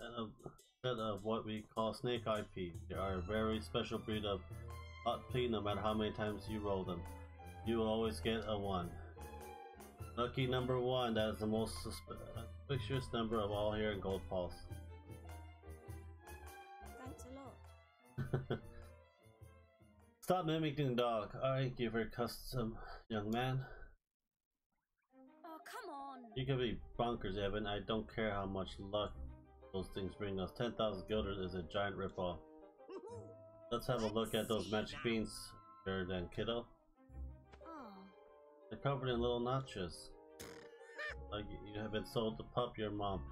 Speaker 1: of what we call snake-eyed peas. They are a very special breed of hot pea. No matter how many times you roll them, you will always get a 1. Lucky number 1. That is the most suspicious number of all here in Gold Pulse.
Speaker 5: Thanks a lot.
Speaker 1: Stop mimicking the dog. I give her custom, young man.
Speaker 5: Oh, come on.
Speaker 1: You can be bonkers, Evan. I don't care how much luck those things bring us. 10,000 guilders is a giant ripoff. Let's have a look at those magic beans, then, kiddo.
Speaker 5: Oh.
Speaker 1: They're covered in little notches. Like you have been sold to pup your mom.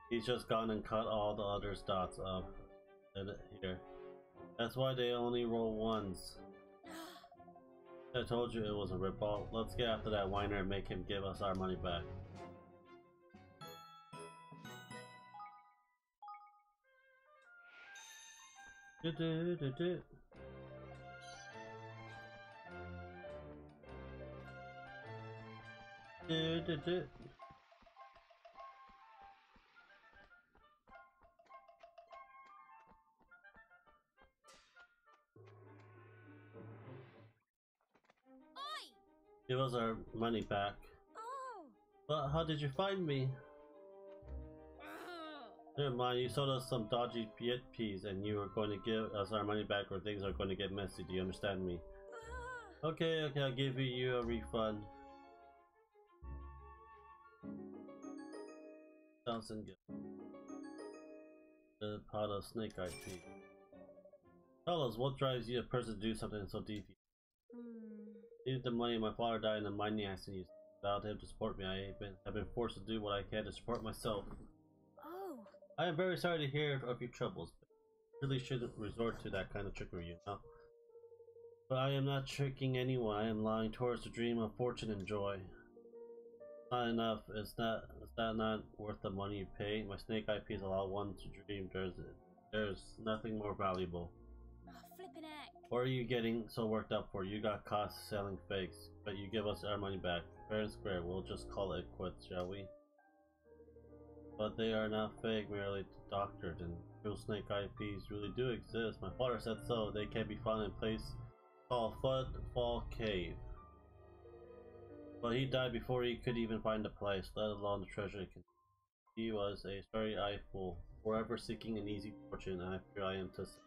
Speaker 1: He's just gone and cut all the other dots off here. That's why they only roll 1s. I told you it was a ripoff. Let's get after that whiner and make him give us our money back. Do do do do. Do do do. Give us our money back.
Speaker 5: Oh.
Speaker 1: But how did you find me? Never mind, you sold us some dodgy peas and you were going to give us our money back or things are going to get messy. Do you understand me? Okay, I'll give you a refund. 1,000 gil. The pot of snake-eyed pea. Tell us, what drives you a person to do something so devious? Needed the money. My father died in a mining accident. Without him to support me, have been forced to do what I can to support myself.
Speaker 5: Oh.
Speaker 1: I am very sorry to hear of your troubles. But really shouldn't resort to that kind of trickery, you know. But I am not tricking anyone. I am lying towards the dream of fortune and joy. Not enough. Is that not worth the money you pay? My snake-eyed peas allow one to dream. There's nothing more valuable.
Speaker 5: Oh, flippin' heck.
Speaker 1: What are you getting so worked up for? You got caught selling fakes, but you give us our money back. Fair and square. We'll just call it quits, shall we? But they are not fake, merely doctored, and real snake-eyed peas really do exist. My father said so. They can be found in a place called Floodfall Cave. But he died before he could even find the place, let alone the treasure. He was a starry-eyed fool, forever seeking an easy fortune, and I fear I am to say.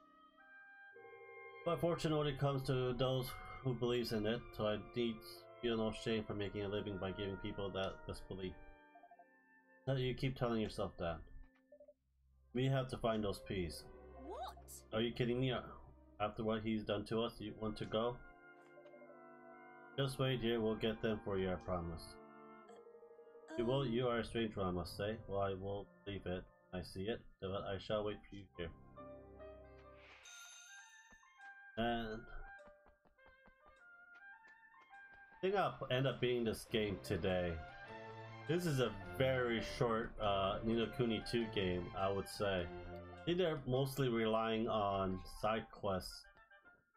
Speaker 1: But fortune only comes to those who believes in it, so I need feel no shame for making a living by giving people that disbelief. Now you keep telling yourself that. We have to find those peas.
Speaker 5: What?
Speaker 1: Are you kidding me? After what he's done to us, you want to go? Just wait here, we'll get them for you, I promise. You are a stranger, I must say. Well, I will believe it. I see it, but I shall wait for you here. And think I'll end up beating this game today. This is a very short Kuni II game, I would say. I think they're mostly relying on side quests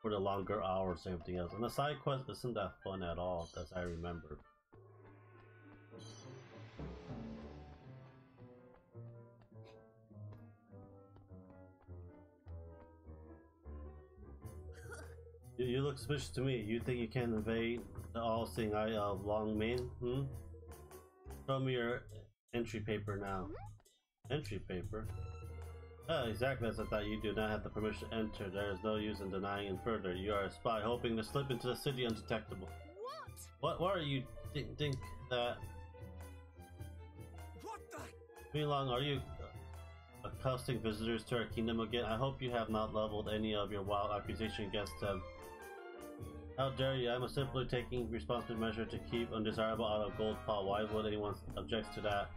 Speaker 1: for the longer hours and everything else. And the side quest isn't that fun at all, as I remember. You look suspicious to me. You think you can evade the all-seeing eye of Long Min? Show me your entry paper now. Entry paper? Exactly as I thought. You do not have the permission to enter. There is no use in denying it further. You are a spy hoping to slip into the city undetectable. What? Why are you think that?
Speaker 2: What the?
Speaker 1: Meanwhile, are you accosting visitors to our kingdom again? I hope you have not leveled any of your wild accusation against them. How dare you? I am simply taking responsible measure to keep undesirable out of gold pot. Why would anyone object to that?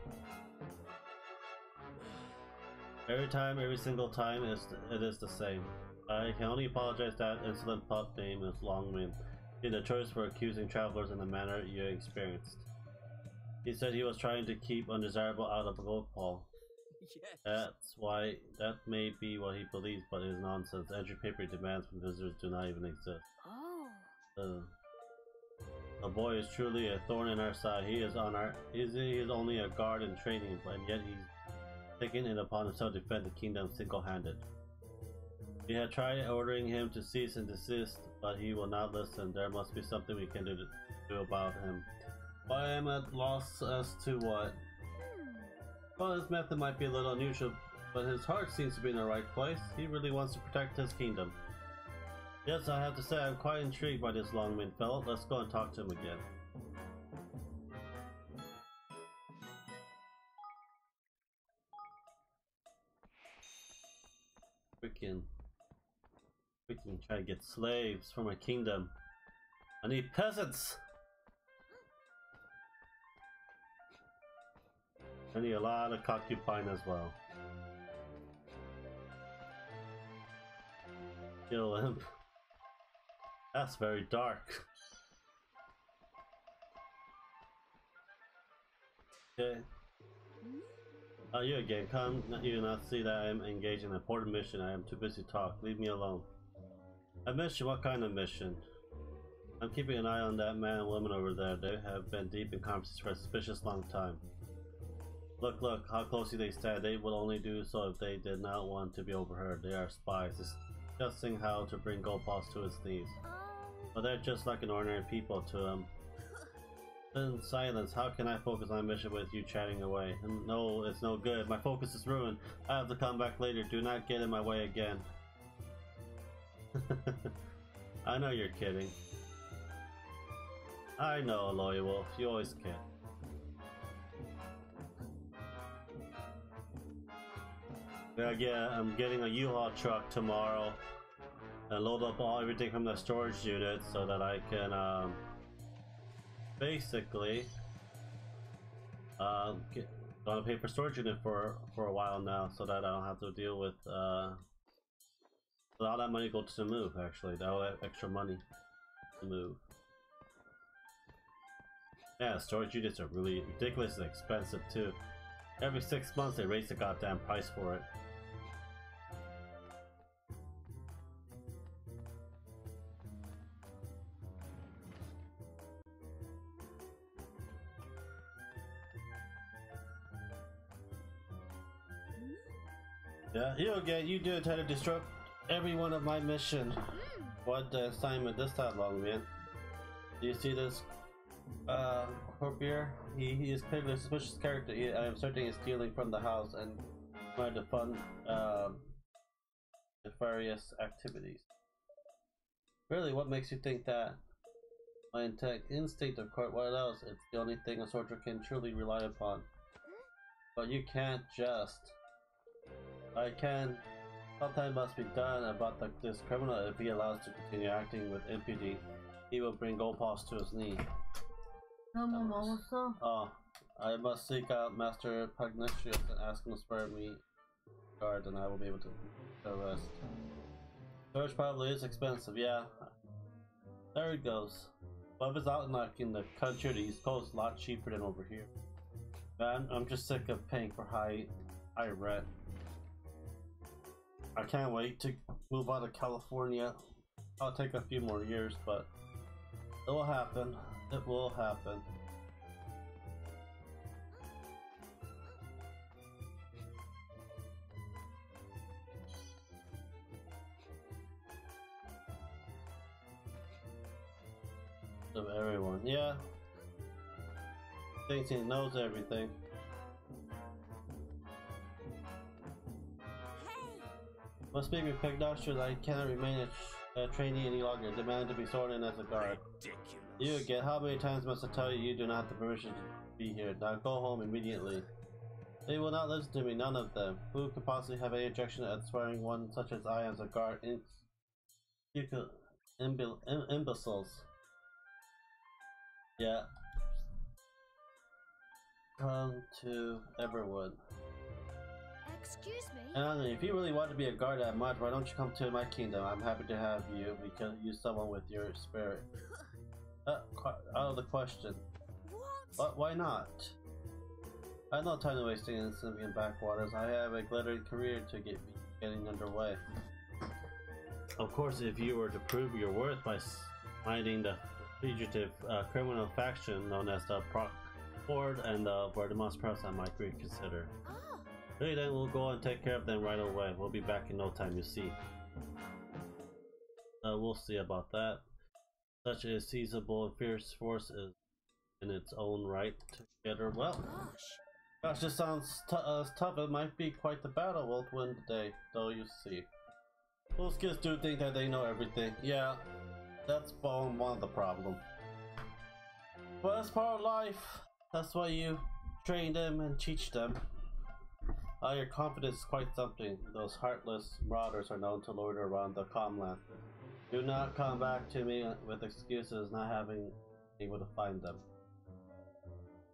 Speaker 1: Every single time it is the same. I can only apologize that insolent pup name is Longmin. He had a choice for accusing travelers in the manner you experienced. He said he was trying to keep undesirable out of a gold paw.
Speaker 3: Yes.
Speaker 1: That may be what he believes, but it is nonsense. Entry paper demands from visitors do not even exist. The boy is truly a thorn in our side. He is only a guard in training, but yet he's taken it upon himself to defend the kingdom single-handed. We had tried ordering him to cease and desist, but he will not listen. There must be something we can do about him. But I am at loss as to what. Well, his method might be a little unusual, but his heart seems to be in the right place. He really wants to protect his kingdom. Yes, I have to say I'm quite intrigued by this Longmin fellow. Let's go and talk to him again. Freaking try to get slaves for my kingdom. I need peasants! I need a lot of concubine as well. Kill him. That's very dark. Okay. You again. Come, you not see that I am engaged in an important mission. I am too busy to talk. Leave me alone. A mission? What kind of mission? I'm keeping an eye on that man and woman over there. They have been deep in conversations for a suspicious long time. Look, how closely they stand. They would only do so if they did not want to be overheard. They are spies, discussing how to bring Goldpaws to his knees. But they're just like an ordinary people to him. In silence, how can I focus on my mission with you chatting away? No, it's no good. My focus is ruined. I have to come back later. Do not get in my way again. I know you're kidding. I know, Loyal Wolf. You always kid. Yeah, I'm getting a U-Haul truck tomorrow and load up everything from the storage unit so that I can basically gonna pay for storage unit for a while now, so that I don't have to deal with all that money goes to move. Actually, all that extra money to move. Yeah, storage units are really ridiculously expensive too. Every 6 months they raise the goddamn price for it. Yeah, you do intend to disrupt every one of my mission. What the assignment this time, long man? Do you see this Corbier? He is clearly a suspicious character. I am certain he's stealing from the house and trying to fund nefarious activities. Really, what makes you think that? My instinct, of course. What else? It's the only thing a soldier can truly rely upon. But you can't just. I can. Something must be done about this criminal. If he allows to continue acting with impunity, he will bring Goldpaws to his knee. Oh, I must seek out Master Pugnacious and ask him to spare me guard, and I will be able to arrest. Search probably is expensive, yeah. There it goes. But if it's out in like in the country, the East Coast, a lot cheaper than over here. Man, I'm just sick of paying for high rent. I can't wait to move out of California. I'll take a few more years, but it will happen. It will happen. Of everyone, yeah. Thinks he knows everything. Must be with Pignostra that I cannot remain a trainee any longer. Demand to be sworn in as a guard.
Speaker 2: Ridiculous.
Speaker 1: You again, how many times must I tell you do not have the permission to be here? Now go home immediately. They will not listen to me, none of them. Who could possibly have any objection at swearing one such as I as a guard? Imbeciles. Yeah. Come to everyone.
Speaker 5: Excuse me?
Speaker 1: And if you really want to be a guard that much, why don't you come to my kingdom? I'm happy to have you. We can use someone with your spirit. Out of the question.
Speaker 5: What?
Speaker 1: Why not? I have no time to wasting in Sylvian backwaters. I have a glittering career to get getting underway. Of course, if you were to prove your worth by finding the fugitive criminal faction known as the Ford and the Verdemas Press, I might reconsider.
Speaker 5: Ah,
Speaker 1: Really, then we'll go and take care of them right away. We'll be back in no time, you see. We'll see about that. Such a seizable and fierce force is in its own right together. Well, gosh, this sounds tough. It might be quite the battle. We'll win today, though, you see. Those kids do think that they know everything. Yeah, that's one of the problem. But that's part of life. That's why you train them and teach them. Your confidence is quite something. Those heartless marauders are known to loiter around the Comland. Do not come back to me with excuses not having been able to find them.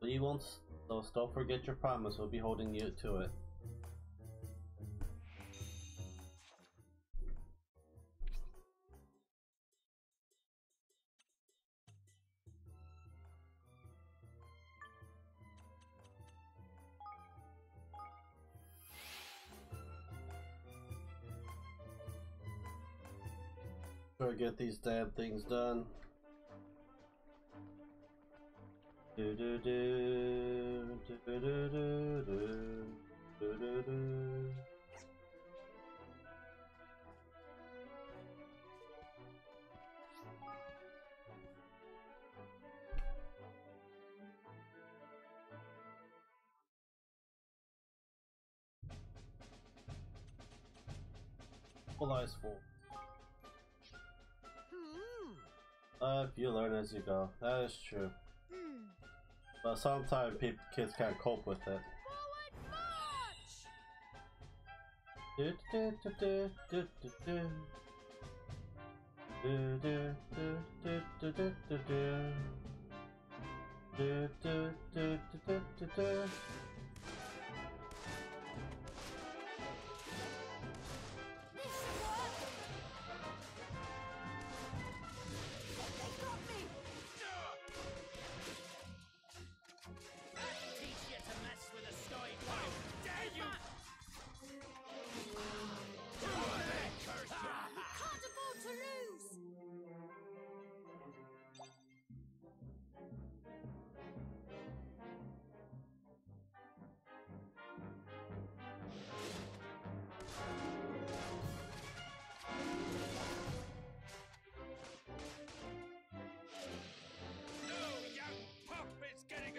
Speaker 1: But you won't, so don't forget your promise. We'll be holding you to it. Try to get these damn things done. Do do do do do do do do do do. Full eyes full. You learn as you go. That is true. But sometimes kids can't cope with it. Do do do do do do do. Do do do do do do do do. Do do do do do do.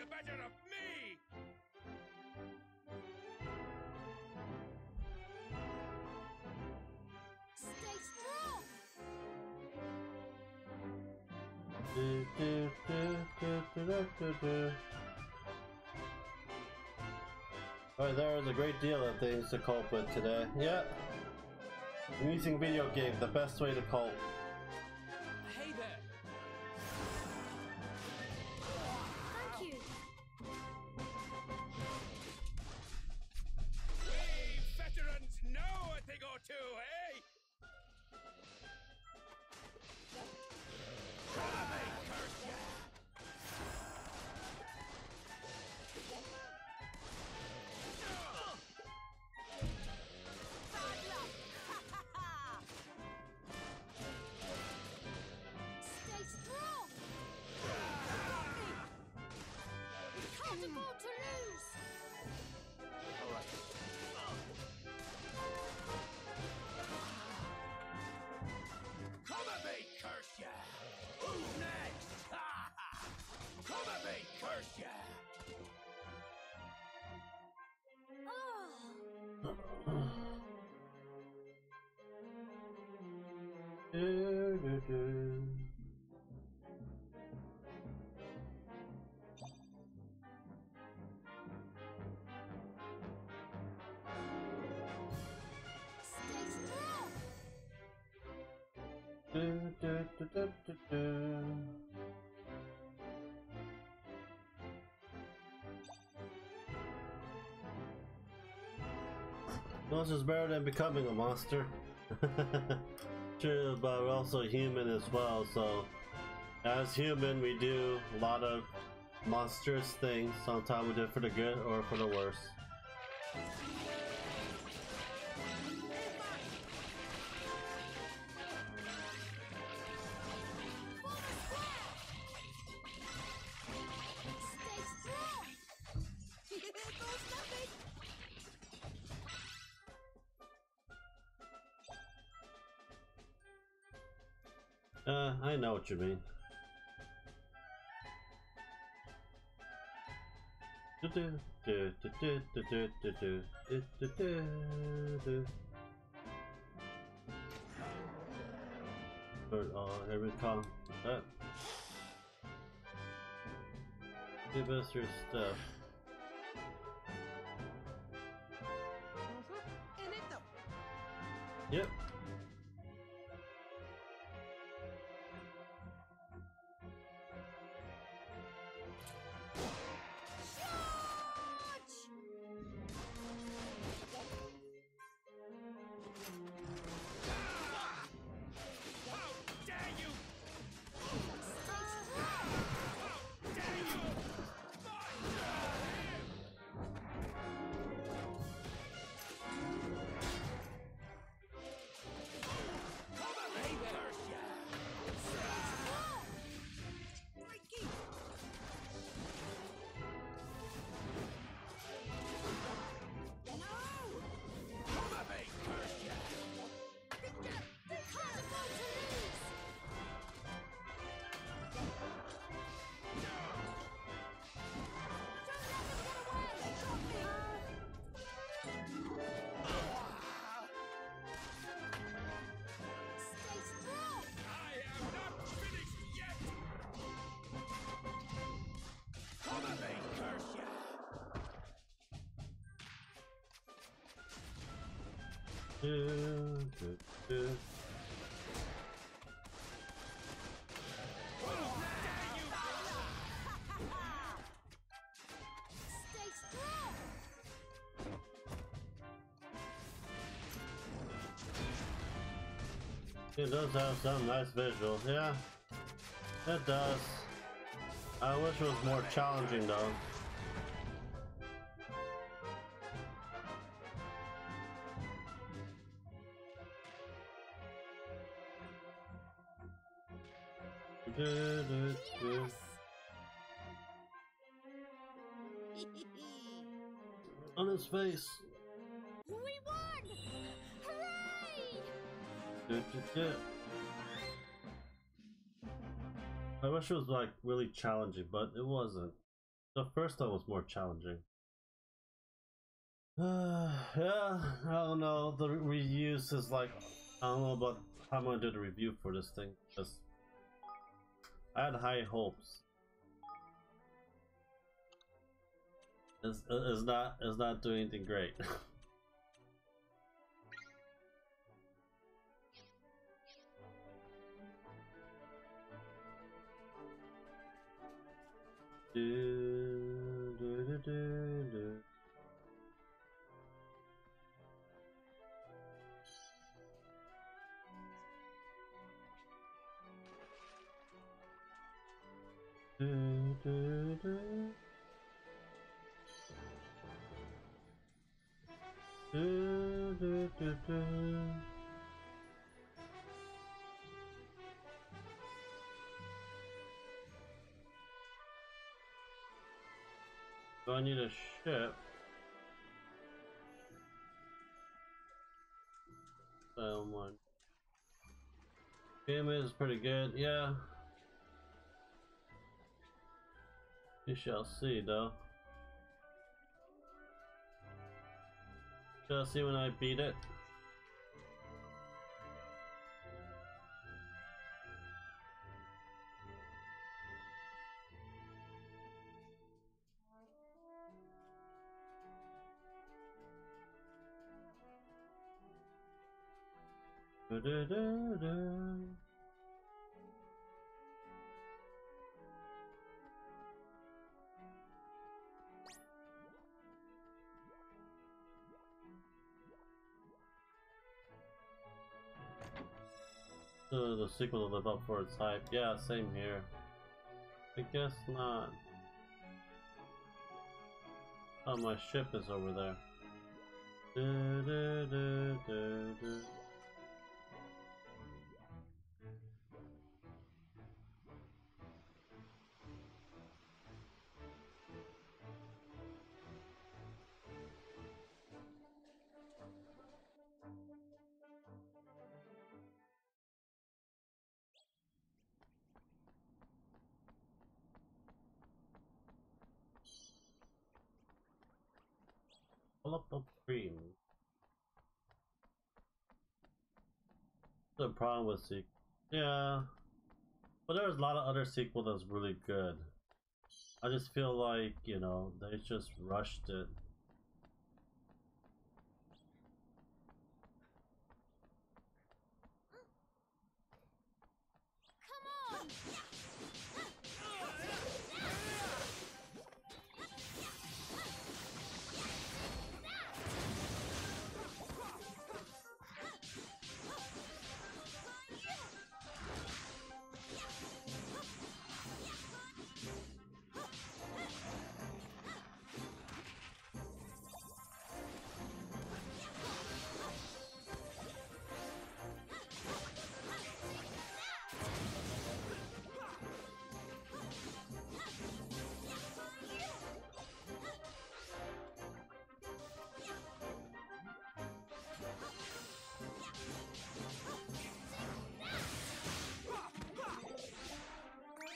Speaker 2: Better of me!
Speaker 5: stay strong!
Speaker 1: Do do do do do do do do. Alright, there was a great deal of things to cope with today. Yeah. I'm using video games, the best way to cope.
Speaker 2: Hey there!
Speaker 5: Thank you!
Speaker 2: We veterans know a thing or two, eh? Curse ya!
Speaker 1: This is better than becoming a monster. True, but we're also human as well, so as human we do a lot of monstrous things. Sometimes we do it for the good or for the worse. I know what you mean. Here we come. Give us your stuff. Yep. It does have some nice visuals, yeah. It does. I wish it was more challenging though.
Speaker 5: Yes!
Speaker 1: On his face.
Speaker 5: We won! Hooray!
Speaker 1: I wish it was like really challenging, but it wasn't. The first one was more challenging. Yeah, I don't know. The reuse is like, I don't know about how I'm gonna do the review for this thing, because I had high hopes. It's not doing anything great. Do I need a ship? Someone. Game is pretty good, yeah. We shall see though. Shall see when I beat it. Du-du-du-du. The sequel to live up for its hype. Yeah, same here. I guess not. Oh, my ship is over there. Du-du-du-du-du. Pull up the cream. The problem with sequel. Yeah. But there's a lot of other sequel that's really good. I just feel like, you know, they just rushed it.
Speaker 5: Come on!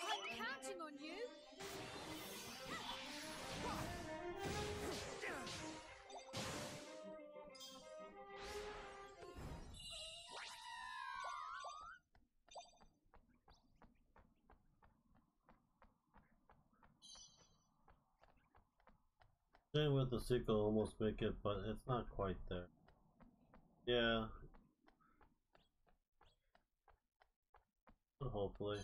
Speaker 5: I'm counting on you!
Speaker 1: Same with the sequel, almost make it, but it's not quite there. Yeah. But hopefully.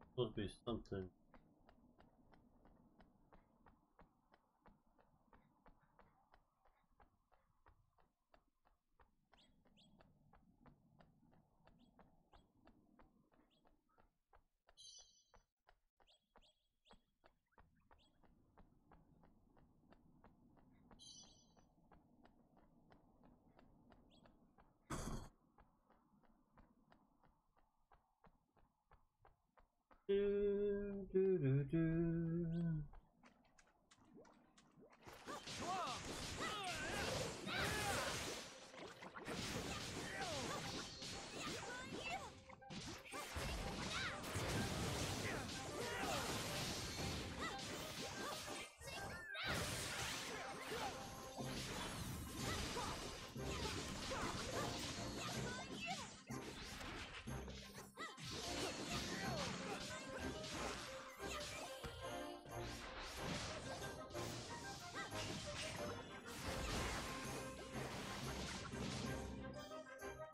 Speaker 1: Supposed to be something. Do, do, do, do.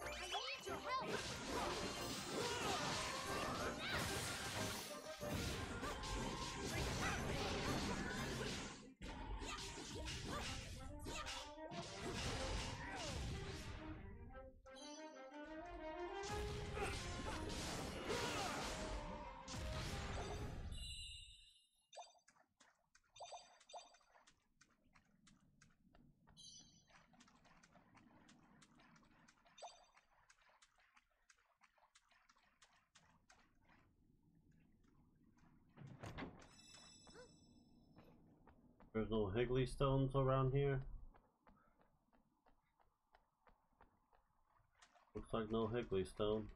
Speaker 5: I need your help!
Speaker 1: There's no Higgly stones around here. Looks like no Higgly stone.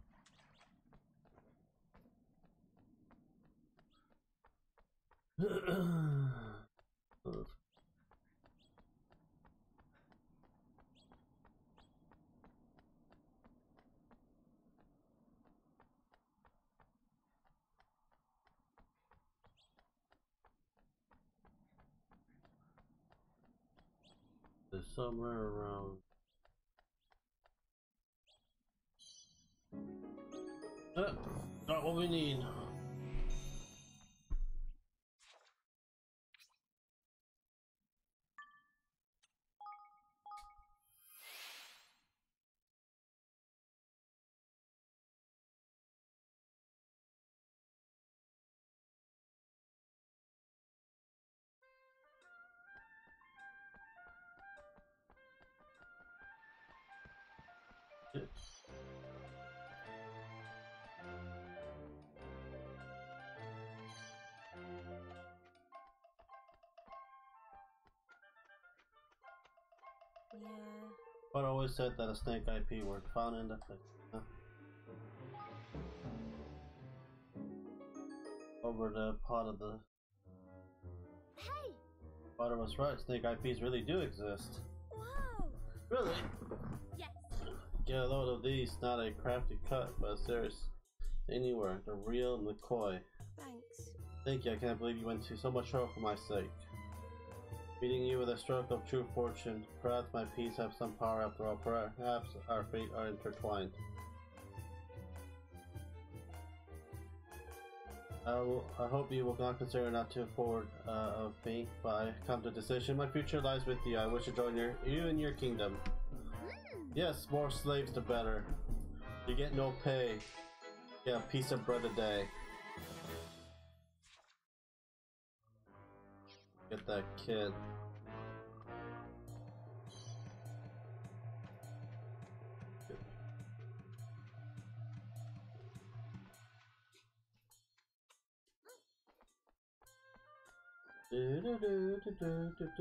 Speaker 1: There's somewhere around. Not what we need.
Speaker 5: Yeah.
Speaker 1: But always said that a snake IP were found in the place. Huh? Over the pot of the.
Speaker 5: Hey!
Speaker 1: Potter was right. Snake IPs really do exist.
Speaker 5: Wow!
Speaker 1: Really?
Speaker 5: Yes!
Speaker 1: Get a load of these. Not a crafty cut, but serious. Anywhere. The real McCoy.
Speaker 5: Thanks.
Speaker 1: Thank you. I can't believe you went to so much trouble for my sake. Meeting you with a stroke of true fortune. Perhaps my peace have some power after all. Perhaps our fate are intertwined. I hope you will not consider not too forward of me, but I come to a decision. My future lies with you. I wish to join you in your kingdom. Yes, more slaves the better. You get no pay. Yeah, a piece of bread a day. Get that kid. Do do do do do do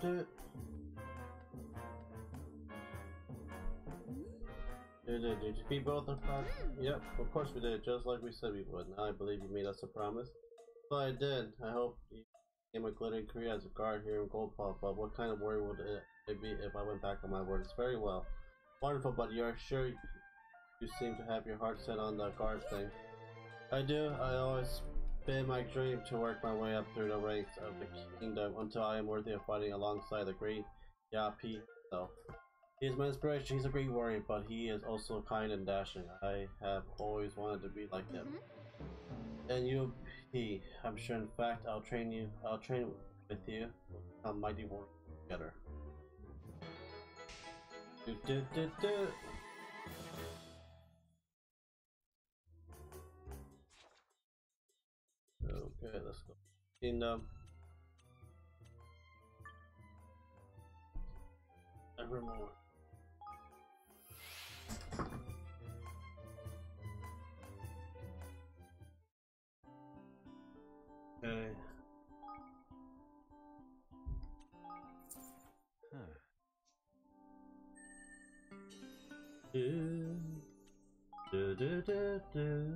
Speaker 1: do. Did you defeat both of us? Yep, of course we did, just like we said we would. Now I believe you made us a promise. Well, I did. I hope you became a glittering career as a guard here in Goldpaw, but what kind of worry would it be if I went back on my words? Very well. Wonderful, but you're sure you seem to have your heart set on the guard thing. I do. I always been my dream to work my way up through the ranks of the kingdom until I am worthy of fighting alongside the great Yapi himself. He is my inspiration. He's a great warrior, but he is also kind and dashing. I have always wanted to be like him. And you, I'm sure. In fact, I'll train with you. A mighty warrior together. Do do do do. Okay, let's go. Kingdom. Evermore. Okay. Do do do do do.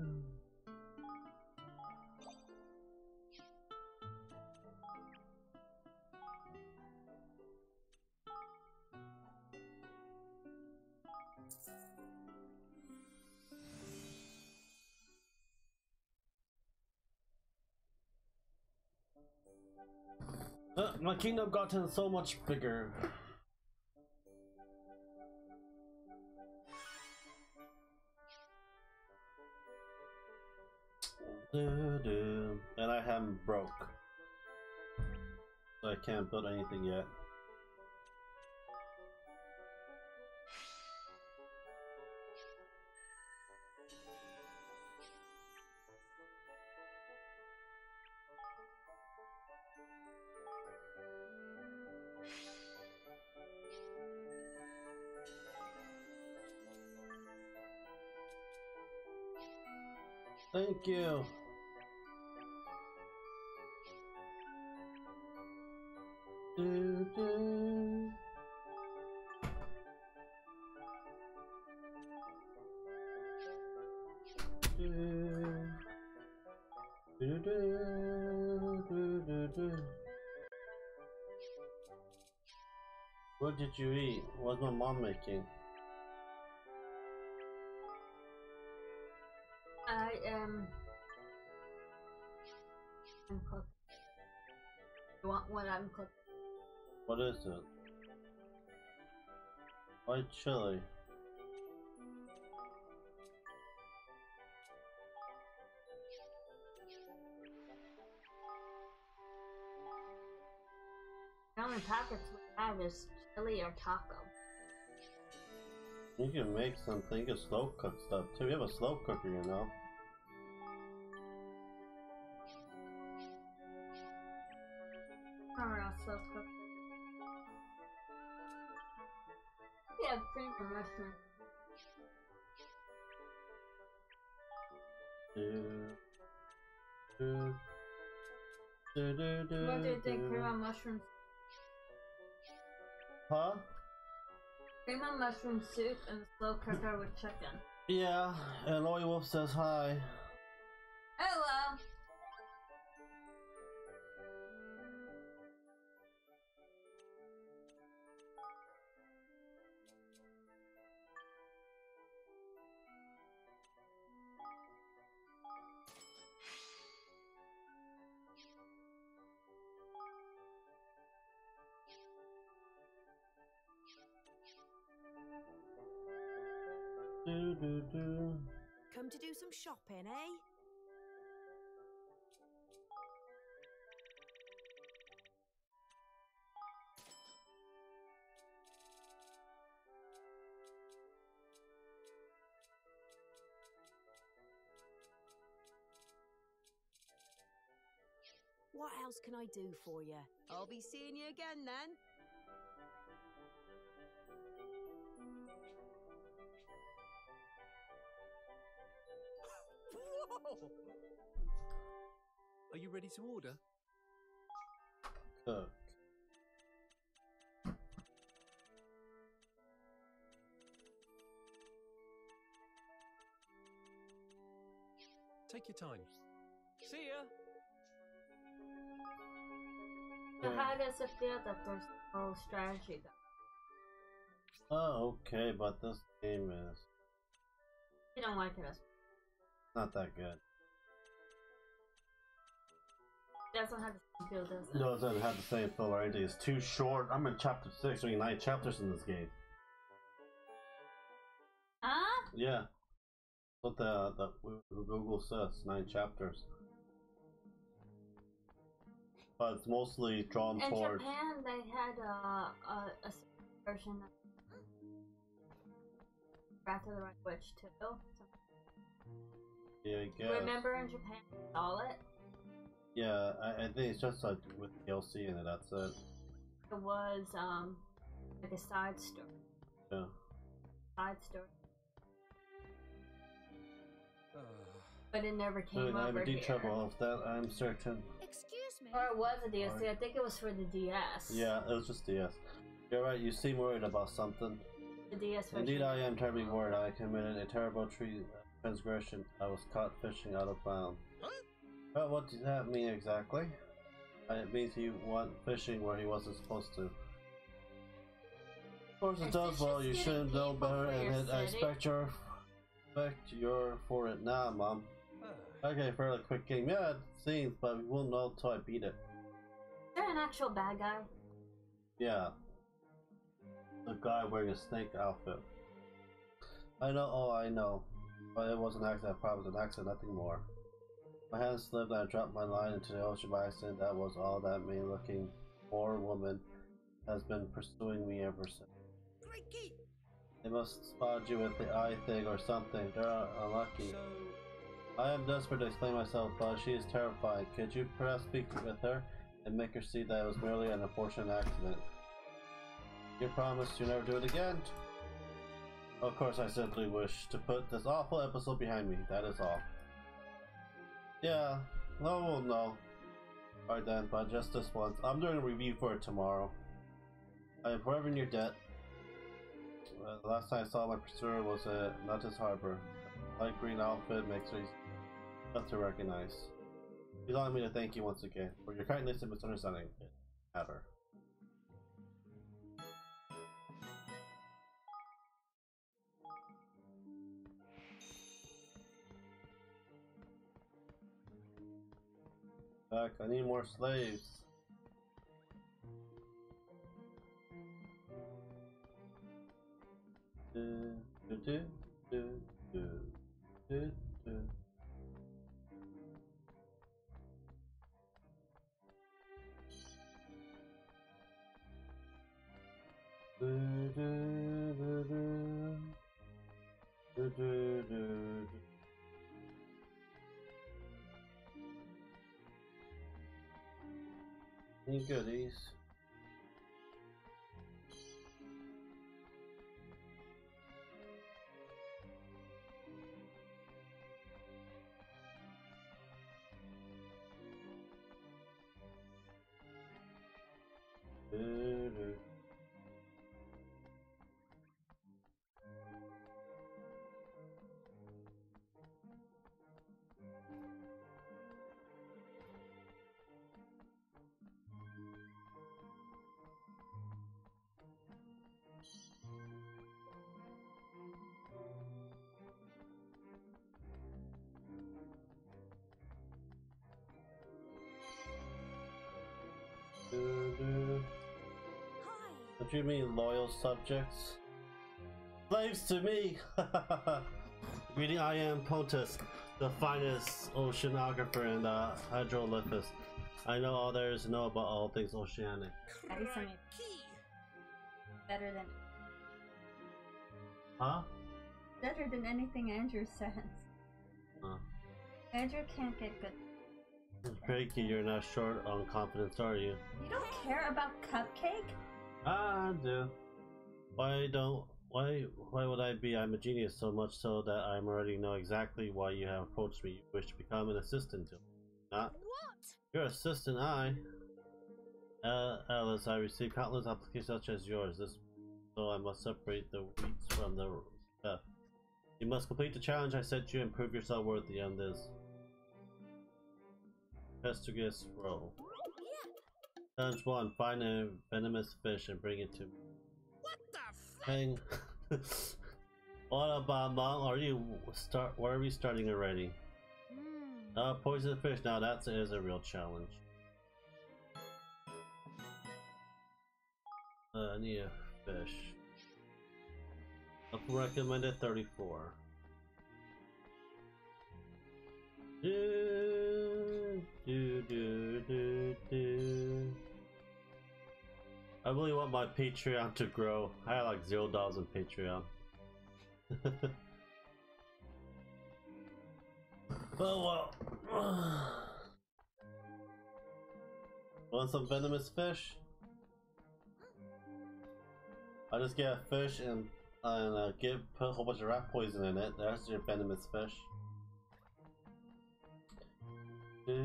Speaker 1: My kingdom gotten so much bigger. And I haven't broke. So I can't build anything yet. Thank you. Do, do. Do, do. What did you eat? What's my mom making?
Speaker 4: I'm cooking. You want what I'm cooking?
Speaker 1: What is it? White chili.
Speaker 4: The only topics we have is chili or taco.
Speaker 1: You can make something. You can slow cook stuff too. You have a slow cooker, you know.
Speaker 4: Or else slow cook. We have cream and mushroom. What do you think? Cream and mushroom?
Speaker 1: Huh?
Speaker 4: Cream and mushroom soup and slow cooker with chicken.
Speaker 1: Yeah, and Loy Wolf says hi.
Speaker 4: Hello!
Speaker 5: Come to do some shopping, eh? What else can I do for you? I'll be seeing you again then.
Speaker 2: Whoa! Are you ready to order?
Speaker 1: Cook.
Speaker 2: Take your time. See ya!
Speaker 4: So how does it feel that there's no strategy though?
Speaker 1: Oh, okay, but this game is
Speaker 4: You don't like it as
Speaker 1: not that good.
Speaker 4: It doesn't have the same feel, does it?
Speaker 1: No, it doesn't have the same feel or anything. It's too short. I'm in chapter 6, only 9 chapters in this game.
Speaker 4: Huh?
Speaker 1: Yeah. What the Google says, 9 chapters. But it's mostly drawn
Speaker 4: In
Speaker 1: towards.
Speaker 4: Japan, they had a version of Wrath of the Red Witch too.
Speaker 1: Yeah, I guess.
Speaker 4: Remember in Japan, you saw it?
Speaker 1: Yeah, I think it's just like with DLC in it, that's it.
Speaker 4: It was like a side story.
Speaker 1: Yeah.
Speaker 4: Side story. But it never came
Speaker 1: I'm
Speaker 4: over
Speaker 1: in deep
Speaker 4: here.
Speaker 1: trouble of that, I'm certain.
Speaker 5: Excuse me.
Speaker 4: Or it was a DLC. I think it was for the DS.
Speaker 1: Yeah, it was just DS. You're right, you seem worried about something.
Speaker 4: The DS version.
Speaker 1: Indeed, I am terribly worried. I committed a terrible transgression. I was caught fishing out of bounds. Well, what does that mean exactly? It means he went fishing where he wasn't supposed to. Of course it does. Well, you should know better, and I expect you're for it now, Mom. Okay, fairly quick game. Yeah, it seems, but we won't know until I beat it.
Speaker 4: Is there an actual bad guy?
Speaker 1: Yeah. The guy wearing a snake outfit. I know, oh, I know. But it was an accident, I promise, an accident, nothing more. My hand slipped and I dropped my line into the ocean by accident. That was all. That mean-looking poor woman has been pursuing me ever since.
Speaker 2: Crikey!
Speaker 1: They must spot you with the eye thing or something. They're unlucky. I am desperate to explain myself, but she is terrified. Could you perhaps speak with her and make her see that it was merely an unfortunate accident? You promise you'll never do it again? Of course, I simply wish to put this awful episode behind me. That is all. Yeah, no, well, no. Alright then, but just this once. I'm doing a review for it tomorrow. I am forever in your debt. The last time I saw my pursuer was at Nuttis Harbor. Light green outfit makes me tough to recognize. Please allow me to thank you once again for your kindness and misunderstanding. Ever. Back, I need more slaves. Do, do, do, do, do, do, do. Do, do, do, do. Do, do, do, do. Any goodies? Do, do. Do.
Speaker 5: Hi.
Speaker 1: What do you mean, loyal subjects? Slaves to me! Greeting, I am Pontus, the finest oceanographer in the hydrolyphus. I know all there is to know about all things oceanic.
Speaker 4: That is something better than
Speaker 1: Huh?
Speaker 4: anything Andrew says.
Speaker 1: Huh.
Speaker 4: Andrew can't get good.
Speaker 1: Cranky, you're not short on confidence, are you?
Speaker 4: You don't care about Cupcake?
Speaker 1: I do. Why would I be? I'm a genius, so much so that I already know exactly why you have approached me. You wish to become an assistant to me. Not?
Speaker 5: What?
Speaker 1: Your assistant, Alice, I received countless applications such as yours. So I must separate the wheats from the stuff. You must complete the challenge I set you and prove yourself worthy on this. Pestigis roll. Challenge 1. Find a venomous fish and bring it to me.
Speaker 5: What the f?
Speaker 1: Hang. What about Mom? Where are we starting already? Poison fish. Now that is a real challenge. I need a fish. Recommended 34. Do, do, do, do, do. I really want my Patreon to grow. I have like $0 in Patreon. Oh well. Want some venomous fish? I just get a fish and put a whole bunch of rat poison in it. That's your venomous fish.
Speaker 5: Good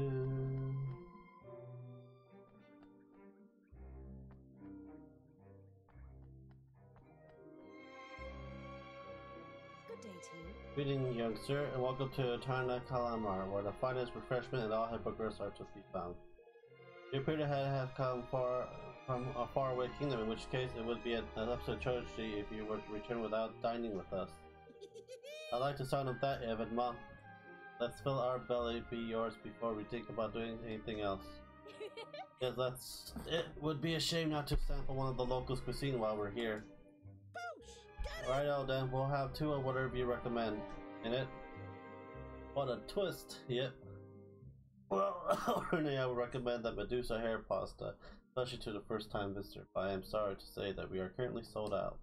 Speaker 5: day to you.
Speaker 1: Greeting, youngster, and welcome to Tarna Kalamar, where the finest refreshment and all hippogriffs are to be found. You appear to have come from a faraway kingdom, in which case it would be an absolute tragedy if you were to return without dining with us. I like the sound of that, Evan, Mom. Let's fill our belly, be yours, before we think about doing anything else. Yes, it would be a shame not to sample one of the locals' cuisine while we're here. Righto then, we'll have 2 of whatever you recommend. In it? What a twist! Yep. Well, Renee, I would recommend that Medusa hair pasta, especially to the first time visitor, but I am sorry to say that we are currently sold out.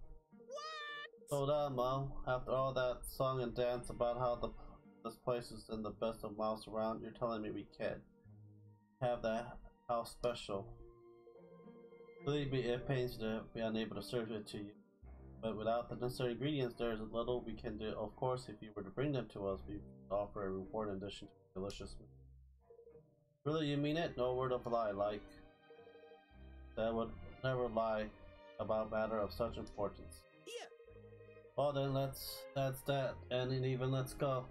Speaker 1: What? Sold out, Mom. After all that song and dance about how this place is in the best of miles around, you're telling me we can't have that house special. Believe me, it pains me to be unable to serve it to you. But without the necessary ingredients, there is little we can do. Of course, if you were to bring them to us, we would offer a reward in addition to delicious meal. Really, you mean it? No word of a lie, like that would never lie about matter of such importance.
Speaker 3: Yeah.
Speaker 1: Well then, that's that, and even let's go.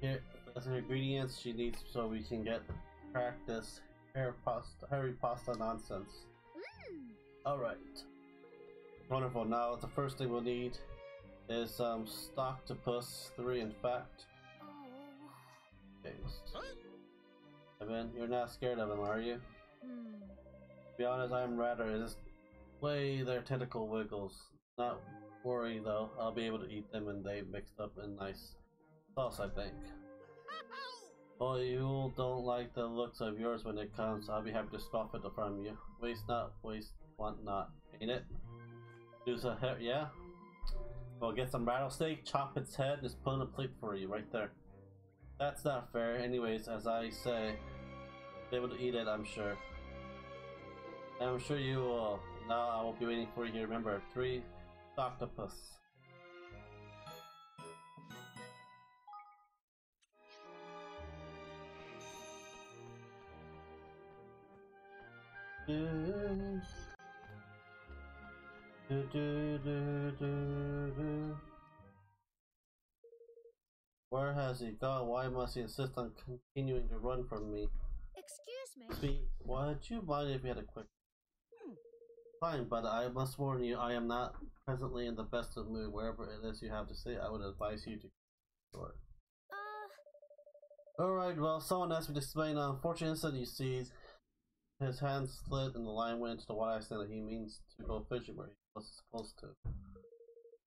Speaker 1: Here, that's the ingredients she needs so we can get practice hairy pasta nonsense. All right. Wonderful. Now the first thing we'll need is some Stocktopus 3, in fact. Okay. Evan, you're not scared of them, are you? To be honest, I'm rather. Just way their tentacle wiggles. Not worry though. I'll be able to eat them, and they mixed up in nice sauce, I think. Oh, you don't like the looks of yours when it comes. I'll be happy to scoff it from you. Waste not, waste want not. Ain't it? Do some hair, yeah? Well, get some rattlesnake, chop its head, just put on a plate for you right there. That's not fair. Anyways, as I say, be able to eat it, I'm sure. I'm sure you will. Now I will be waiting for you here. Remember, 3 octopus. Where has he gone? Why must he insist on continuing to run from me?
Speaker 5: Excuse me.
Speaker 1: Would you mind if we had a quick... Fine, but I must warn you, I am not presently in the best of mood. Wherever it is you have to say, I would advise you to short. Alright, well, someone asked me to explain. Unfortunate incident, you see, his hand slid and the line went into the water. I said that he means to go fishing where he was supposed to.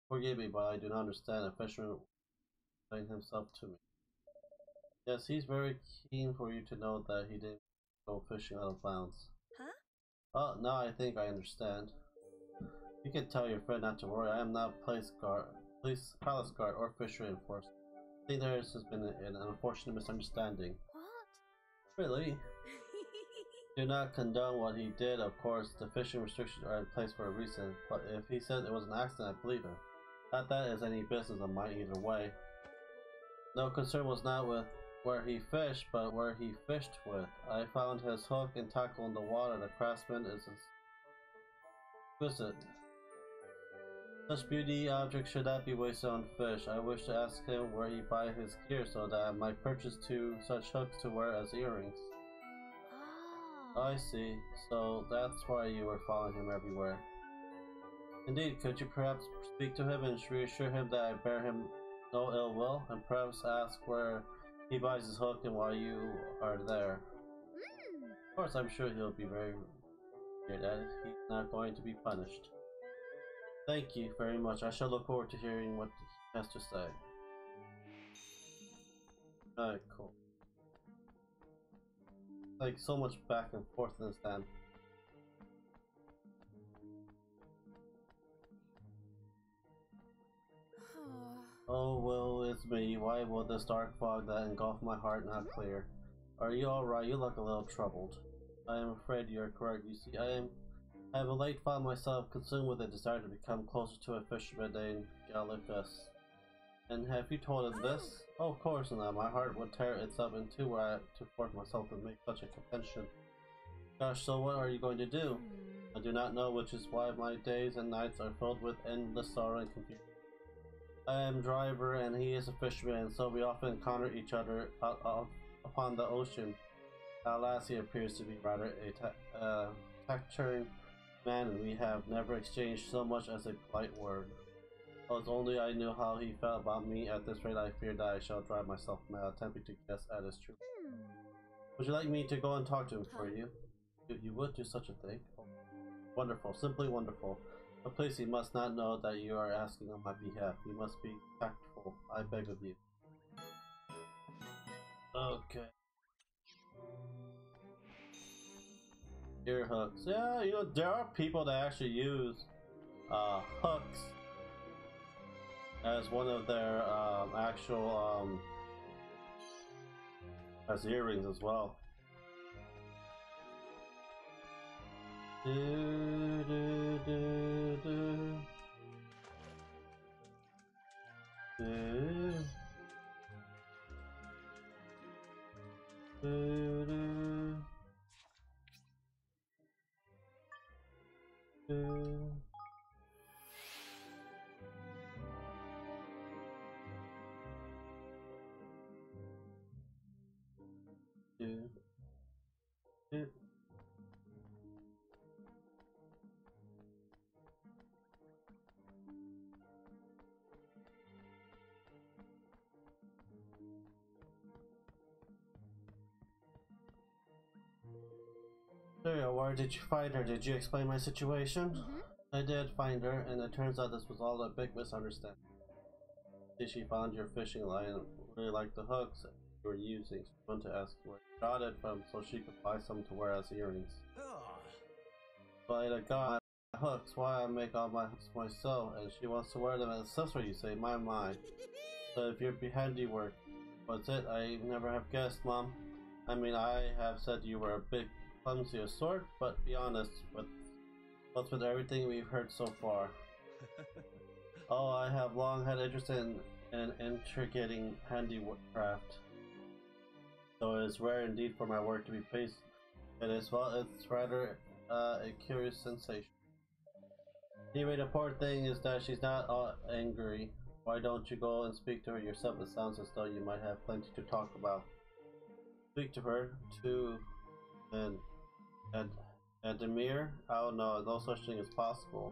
Speaker 1: Forgive me, but I do not understand. A fisherman explained himself to me. Yes, he's very keen for you to know that he didn't go fishing out of bounds.
Speaker 5: Huh?
Speaker 1: Oh, now I think I understand. You can tell your friend not to worry. I am not palace guard, or fishery enforcement. I think there has been an unfortunate misunderstanding.
Speaker 5: What?
Speaker 1: Really? Do not condone what he did. Of course, the fishing restrictions are in place for a reason. But if he said it was an accident, I believe him. Not that is any business of mine either way. No concern was not with where he fished, but where he fished with. I found his hook and tackle in the water. The craftsman is exquisite. Such beauty objects should not be wasted on fish. I wish to ask him where he buy his gear so that I might purchase 2 such hooks to wear as earrings. I see. So that's why you were following him everywhere. Indeed, could you perhaps speak to him and reassure him that I bear him no ill will, and perhaps ask where he buys his hook and why you are there? Of course, I'm sure he'll be very good at it. He's not going to be punished. Thank you very much. I shall look forward to hearing what he has to say. Alright, cool. Like so much back and forth in this time. Oh well, it's me. Why will this dark fog that engulfed my heart not clear? Are you alright? You look a little troubled. I am afraid you are correct. You see, I have of late found myself consumed with a desire to become closer to a fisherman named Gallicus. And have you told him this? Oh, of course not. My heart would tear itself in two were I to force myself to make such a contention. Gosh, so what are you going to do? I do not know, which is why my days and nights are filled with endless sorrow and confusion. I am driver and he is a fisherman, and so we often encounter each other upon the ocean. Alas, he appears to be rather a taciturn man, and we have never exchanged so much as a polite word. Oh, if only I knew how he felt about me. At this rate, I fear that I shall drive myself mad, attempting to guess at his truth. Would you like me to go and talk to him for you? If you would do such a thing. Oh, wonderful, simply wonderful. But please, he must not know that you are asking on my behalf. You must be tactful, I beg of you. Okay. Ear hooks. Yeah, you know, there are people that actually use hooks as one of their actual as earrings as well. Do, do, do, do. Do, do, Sarah, where did you find her? Did you explain my situation? I did find her, and it turns out this was all a big misunderstanding. See, she found your fishing line and really liked the hooks you were using. She wanted to ask where you got it from so she could buy some to wear as earrings. But I got my hooks, why I make all my hooks myself, and she wants to wear them as accessory, you say, my. So if you're handiwork, what's it? I never have guessed, Mom. I mean, I have said you were a bit clumsy of sort, but be honest, what's with everything we've heard so far? Oh, I have long had interest in intricate handicraft. So it is rare indeed for my work to be praised. It is, well, it's rather a curious sensation. Anyway, the important thing is that she's not angry. Why don't you go and speak to her yourself? It sounds as though you might have plenty to talk about. Speak to her, too, and Demir? Oh no, no such thing as possible.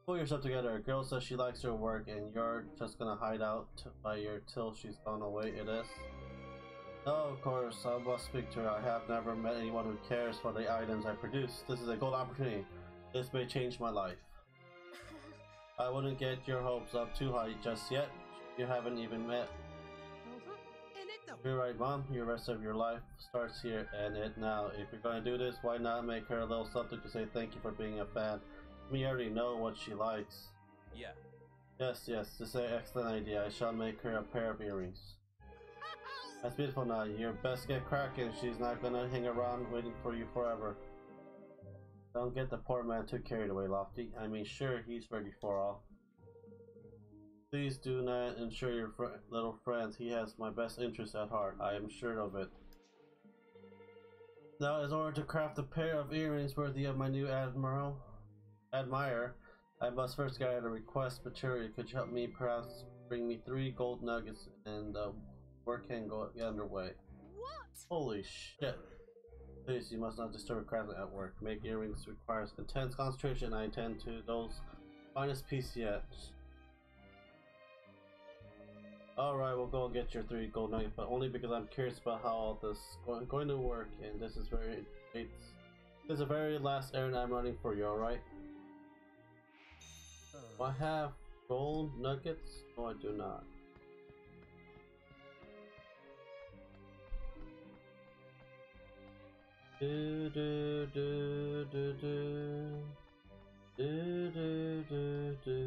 Speaker 1: Pull yourself together. A girl says she likes your work and you're just gonna hide out by her till she's gone away, it is? No, of course, I must speak to her. I have never met anyone who cares for the items I produce. This is a gold opportunity. This may change my life. I wouldn't get your hopes up too high just yet. You haven't even met. You're right, Mom. Your rest of your life starts here and it now. If you're gonna do this, why not make her a little something to say thank you for being a fan? We already know what she likes.
Speaker 2: Yeah.
Speaker 1: Yes, this is an excellent idea. I shall make her a pair of earrings. That's beautiful now. You best get cracking. She's not gonna hang around waiting for you forever. Don't get the poor man too carried away, Lofty. I mean, sure, he's ready for all. Please do not insure your little friends. He has my best interest at heart. I am sure of it. Now, in order to craft a pair of earrings worthy of my new admirer, I must first get a request material. Could you help me perhaps bring me 3 gold nuggets and work can get underway?
Speaker 5: What?
Speaker 1: Holy shit. Please, you must not disturb crafting at work. Make earrings requires intense concentration. I intend to those finest piece yet. Alright, we'll go and get your 3 gold nuggets, but only because I'm curious about how all this is going to work, and this is this is the very last errand I'm running for you, alright? Do I have gold nuggets? No, I do not. Do do do do do do do do do.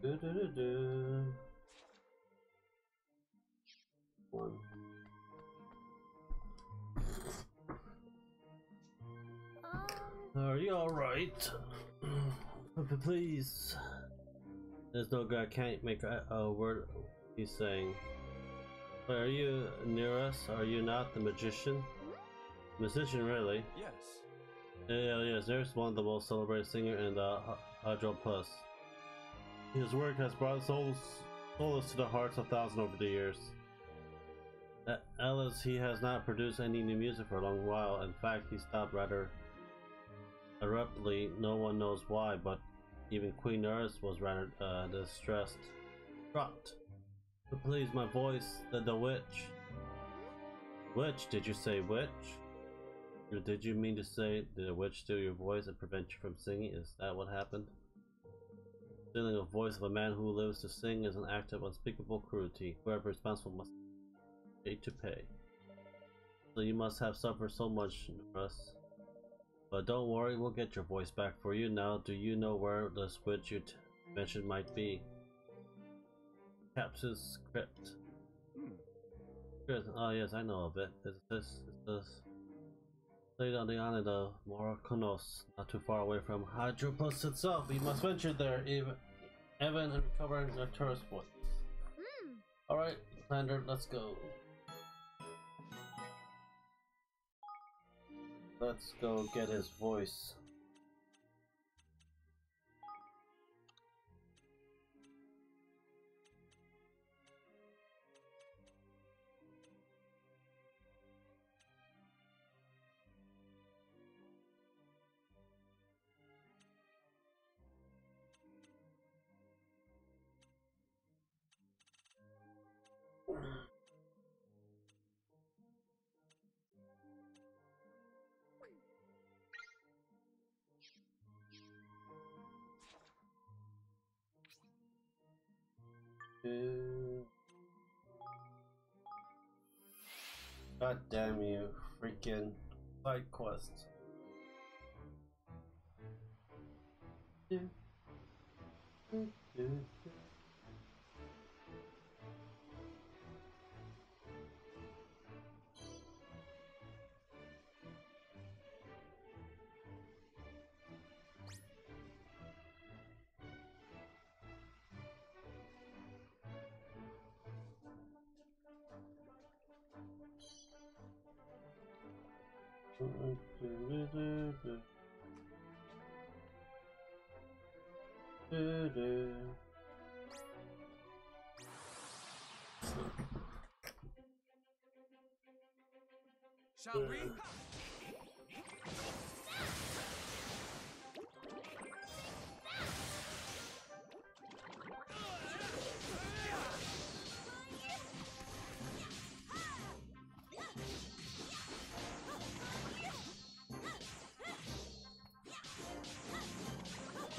Speaker 1: Do do do do. 1. Are you alright? Please. There's no guy can't make a word he's saying. But are you near us? Are you not the magician? Musician, really?
Speaker 2: Yes.
Speaker 1: Yes, there's one of the most celebrated singer in the Hydro Plus. His work has brought solace to the hearts of thousands over the years. Ellis, he has not produced any new music for a long while. In fact, he stopped rather abruptly. No one knows why, but even Queen Nurse was rather distressed. Dropped. But please, my voice, the witch. Witch? Did you say witch? Or did you mean to say did a witch steal your voice and prevent you from singing? Is that what happened? Stealing a voice of a man who lives to sing is an act of unspeakable cruelty. Whoever is responsible must pay to pay. So you must have suffered so much, Russ. But don't worry, we'll get your voice back for you. Now, do you know where the switch you mentioned might be? Capsule's crypt. Oh yes, I know of it. It's this laid on the island of Morakonos, not too far away from Hydroplus itself. We must venture there, Evan, and recover the tourist voice. Alright, Lander, let's go. Let's go get his voice. God damn you, freaking side quests.
Speaker 2: Shall we?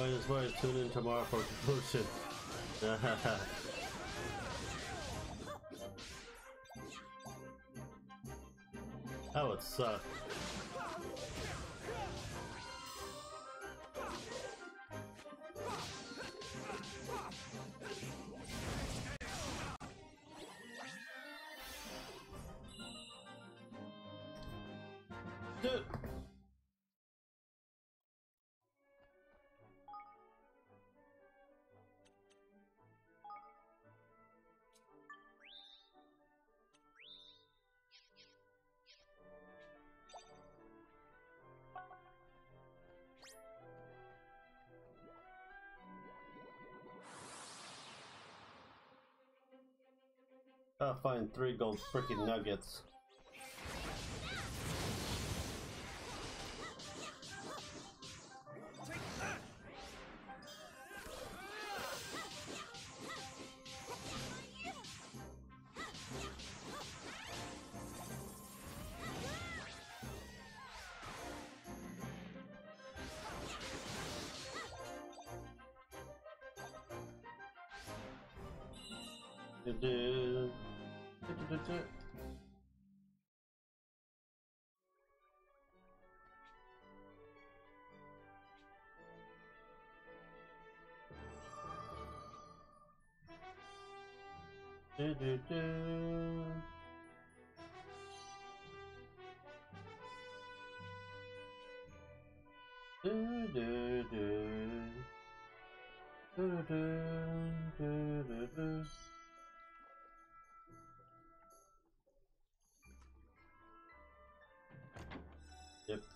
Speaker 1: I just want to tune in tomorrow for conclusion. That would suck. Dude. I'll find 3 gold freaking nuggets.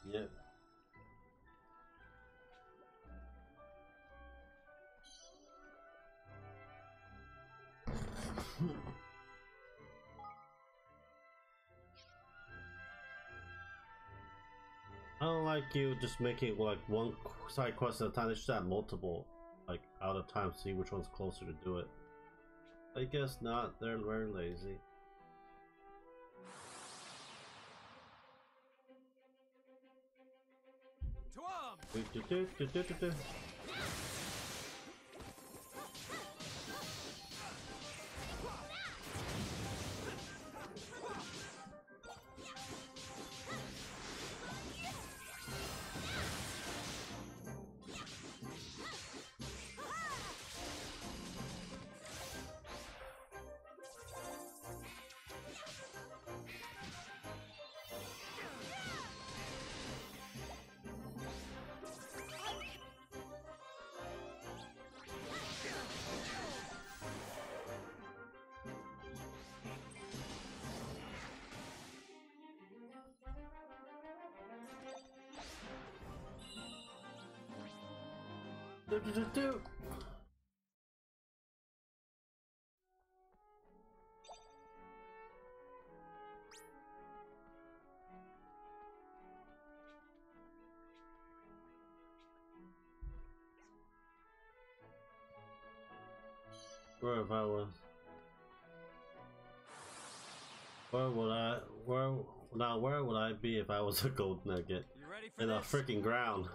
Speaker 1: Yep. I don't like you just making like one side quest at a time. They should have multiple, like out of time, see which one's closer to do it. I guess not. They're very lazy.
Speaker 2: To arms!
Speaker 1: do. Where if I was? Where would I? Where would I be if I was a gold nugget?
Speaker 2: You ready for
Speaker 1: In the
Speaker 2: this?
Speaker 1: freaking ground.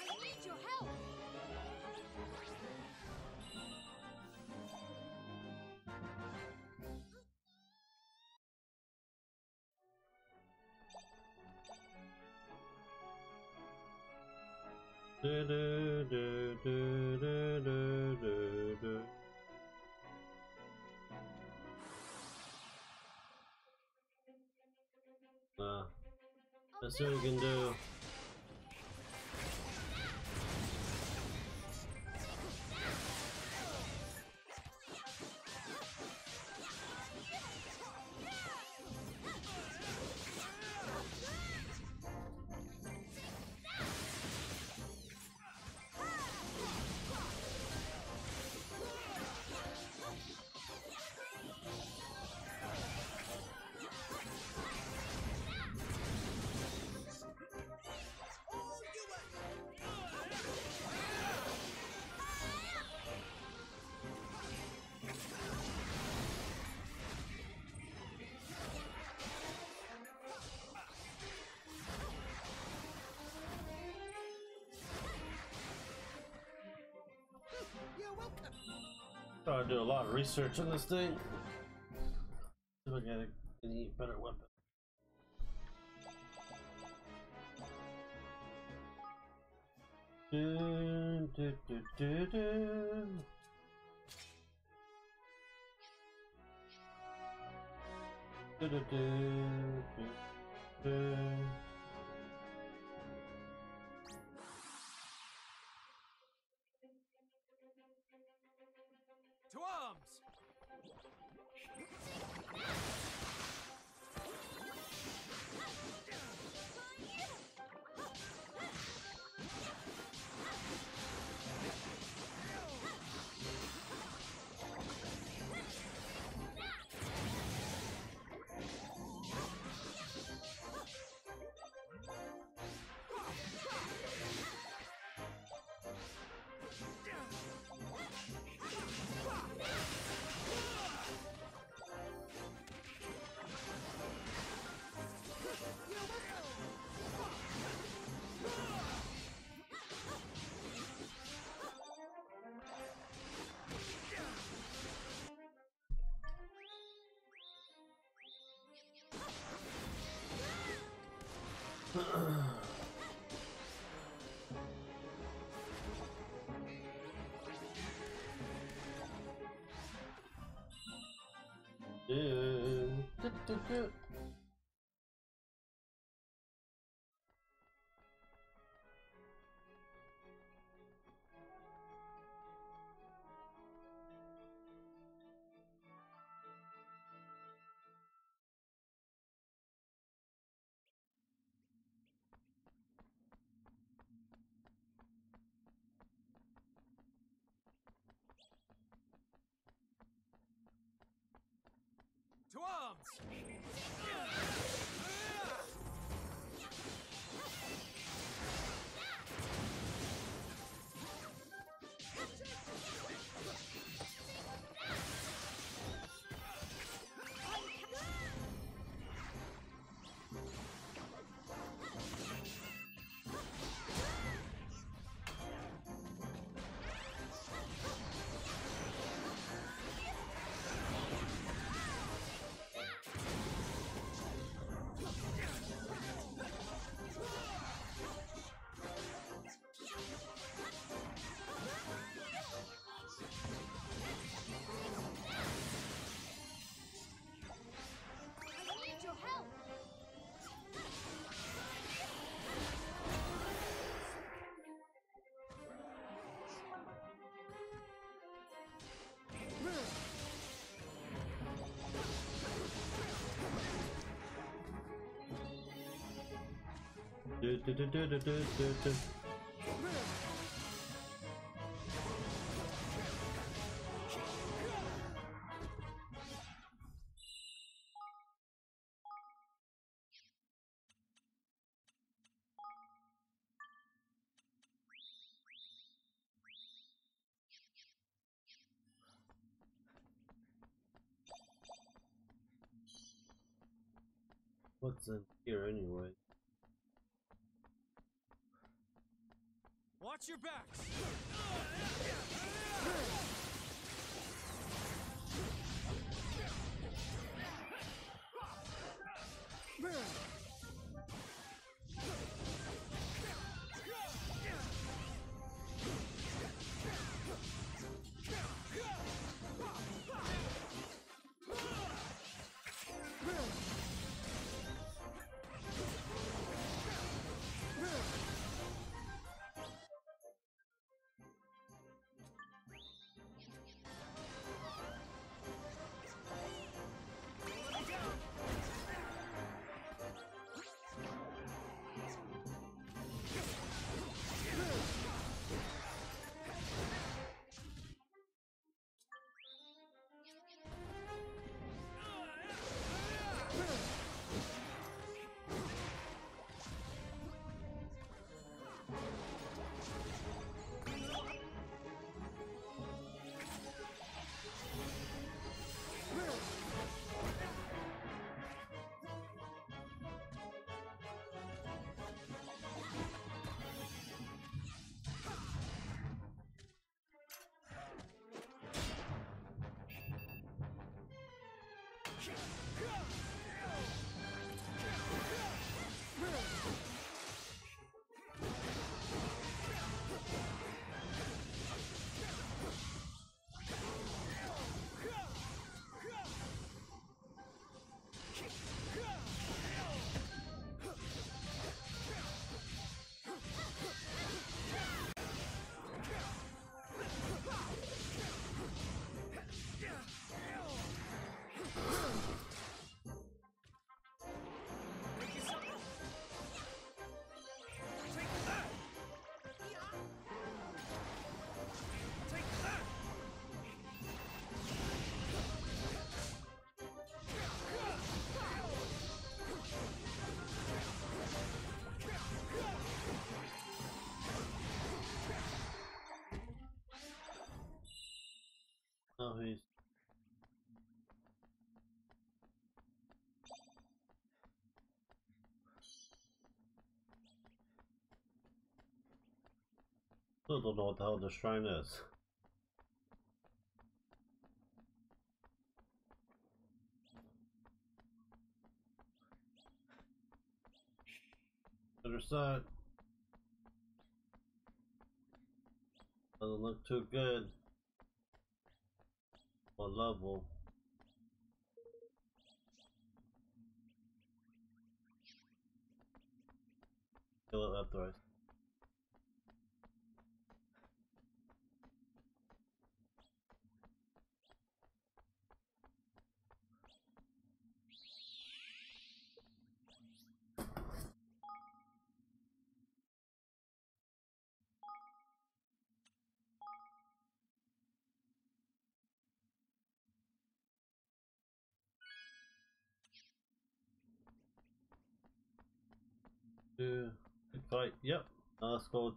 Speaker 5: I need your help.
Speaker 1: Let's see what we can do. Gotta do a lot of research on this thing. See if I get any better weapon. Dun, dun, dun, dun, dun. Dun, dun, dun, dun, dun.
Speaker 2: To arms! To arms!
Speaker 1: Do, do, do, do, do, do, do, do. What's in here anyway?
Speaker 2: Watch your backs.
Speaker 1: Oh, he's still don't know what the hell the shrine is. Other side doesn't look too good. What level? Kill it after I. Good fight. Yep. Now let's go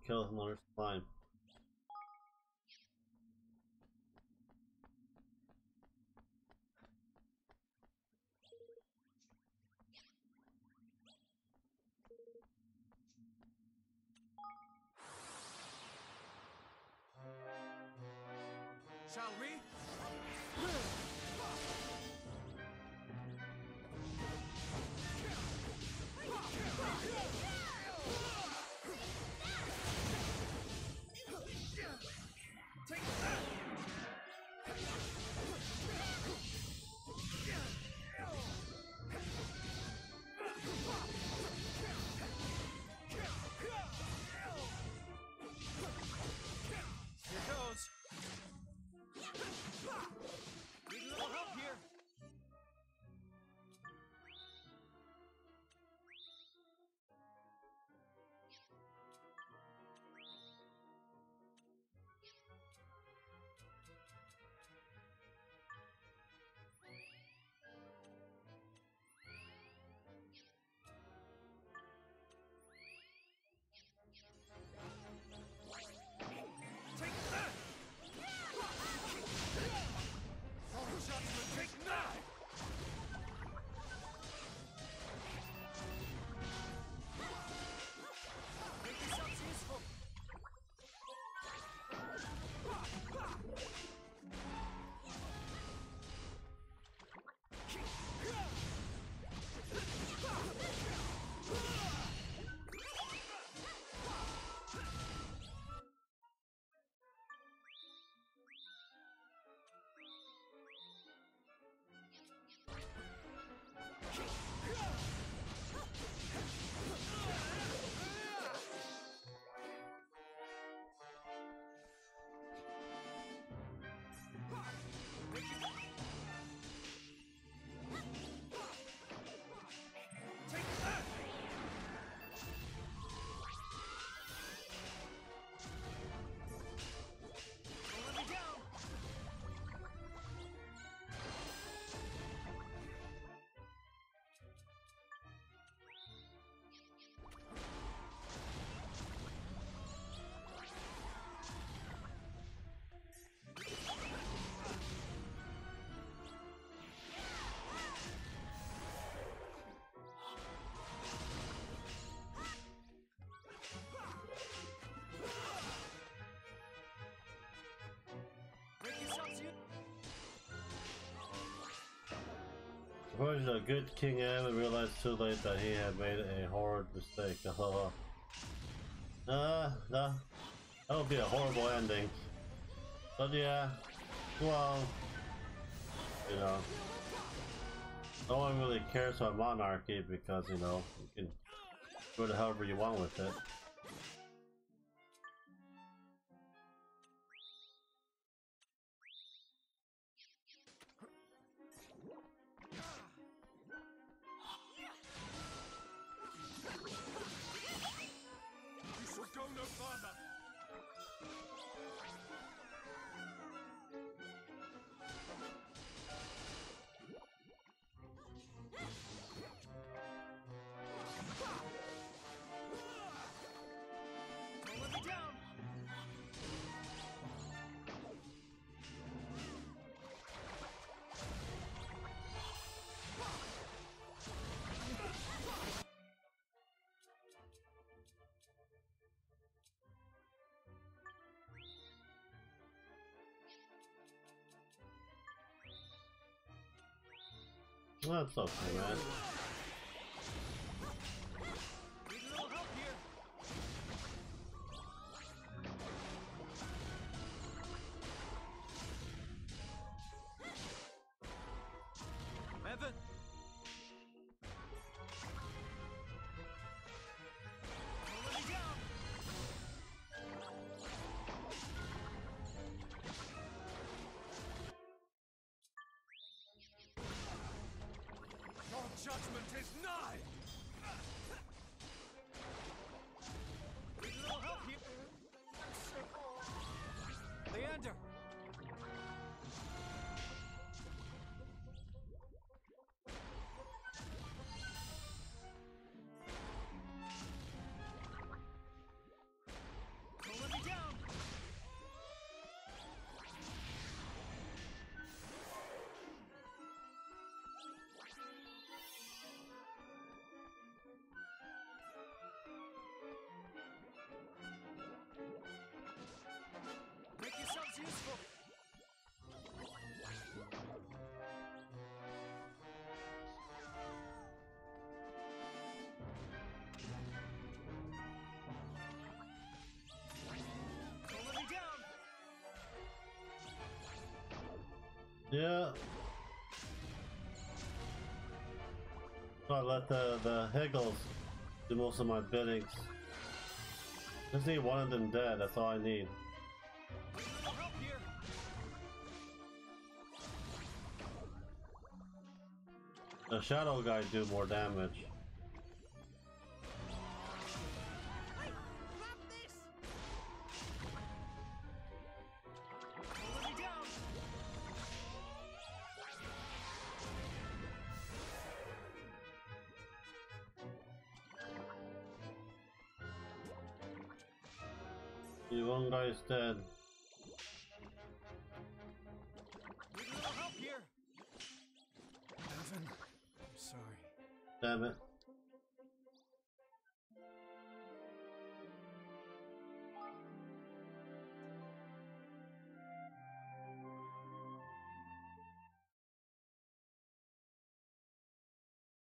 Speaker 1: kill another slime.
Speaker 2: Shall we? Take that! Here goes.
Speaker 1: Version of good King M and realized too late that he had made a horrid mistake. That would be a horrible ending. But yeah, well, you know, no one really cares about monarchy because, you know, you can do it however you want with it.
Speaker 2: You shall go no further. Don't let me down.
Speaker 1: That's okay, man.
Speaker 2: Need a little help here. Evan. Don't let me down. Your judgment is nigh. Need a little help here. Leander. Don't let me down. Make yourselves useful. Don't let me down.
Speaker 1: Yeah. So I let the Higgles do most of my biddings. Just need one of them dead, that's all I need.
Speaker 2: Help here.
Speaker 1: The shadow guy do more damage.
Speaker 2: Don't let me down.
Speaker 1: The one guy's dead.
Speaker 2: Need a little help here. Evan, I'm sorry.
Speaker 1: Damn it.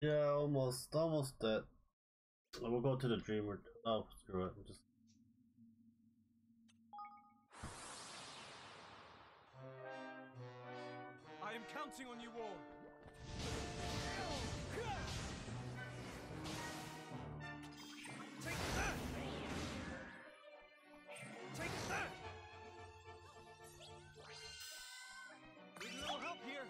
Speaker 1: Yeah, almost dead. We'll go to the dreamer. Oh, screw it. Just
Speaker 2: I am counting on you all. Take that! Take that! Need a little help here.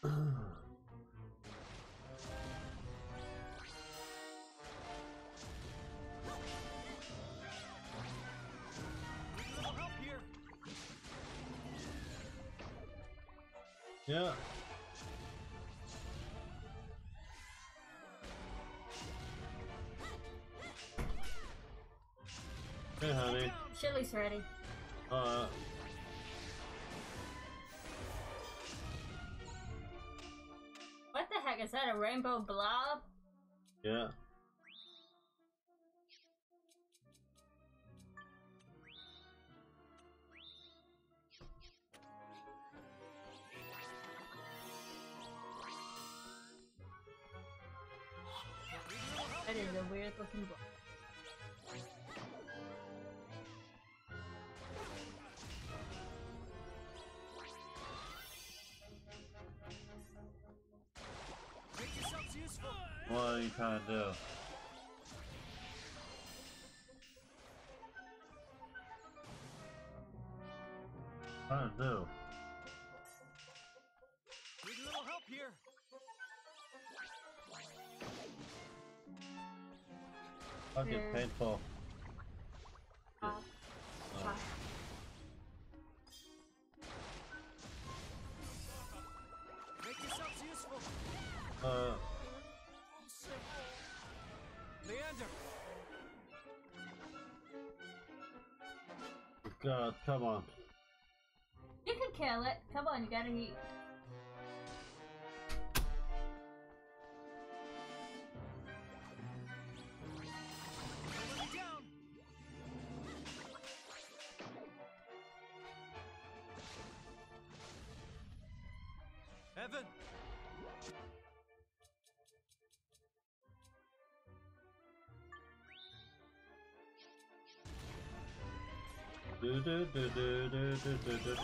Speaker 2: little help here.
Speaker 1: Yeah. Hey, honey.
Speaker 4: Chili's ready. What the heck is that? A rainbow blob?
Speaker 1: Yeah.
Speaker 4: That is a weird looking blob.
Speaker 2: Make yourselves useful.
Speaker 1: What are you trying to do? Trying to do?
Speaker 2: Need a little help here.
Speaker 1: Fucking
Speaker 4: Yeah.
Speaker 1: painful.
Speaker 2: Make yourselves useful. Leander.
Speaker 1: God, come on.
Speaker 4: You can kill it. Come on, you gotta eat.
Speaker 2: Let me down. Evan.
Speaker 1: Do do do do do do do do.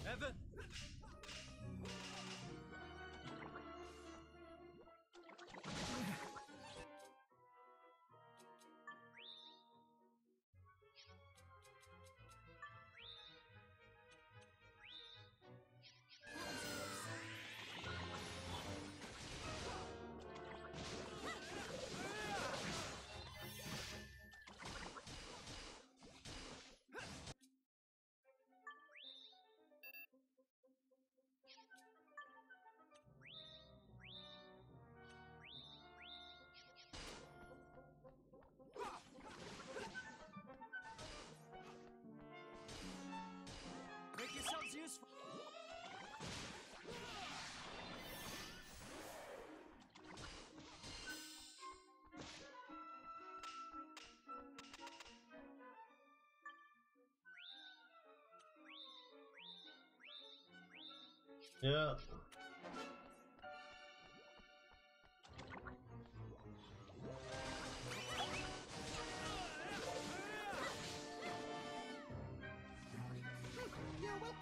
Speaker 2: Evan. Make yourselves useful.
Speaker 1: Yeah.
Speaker 2: You're welcome.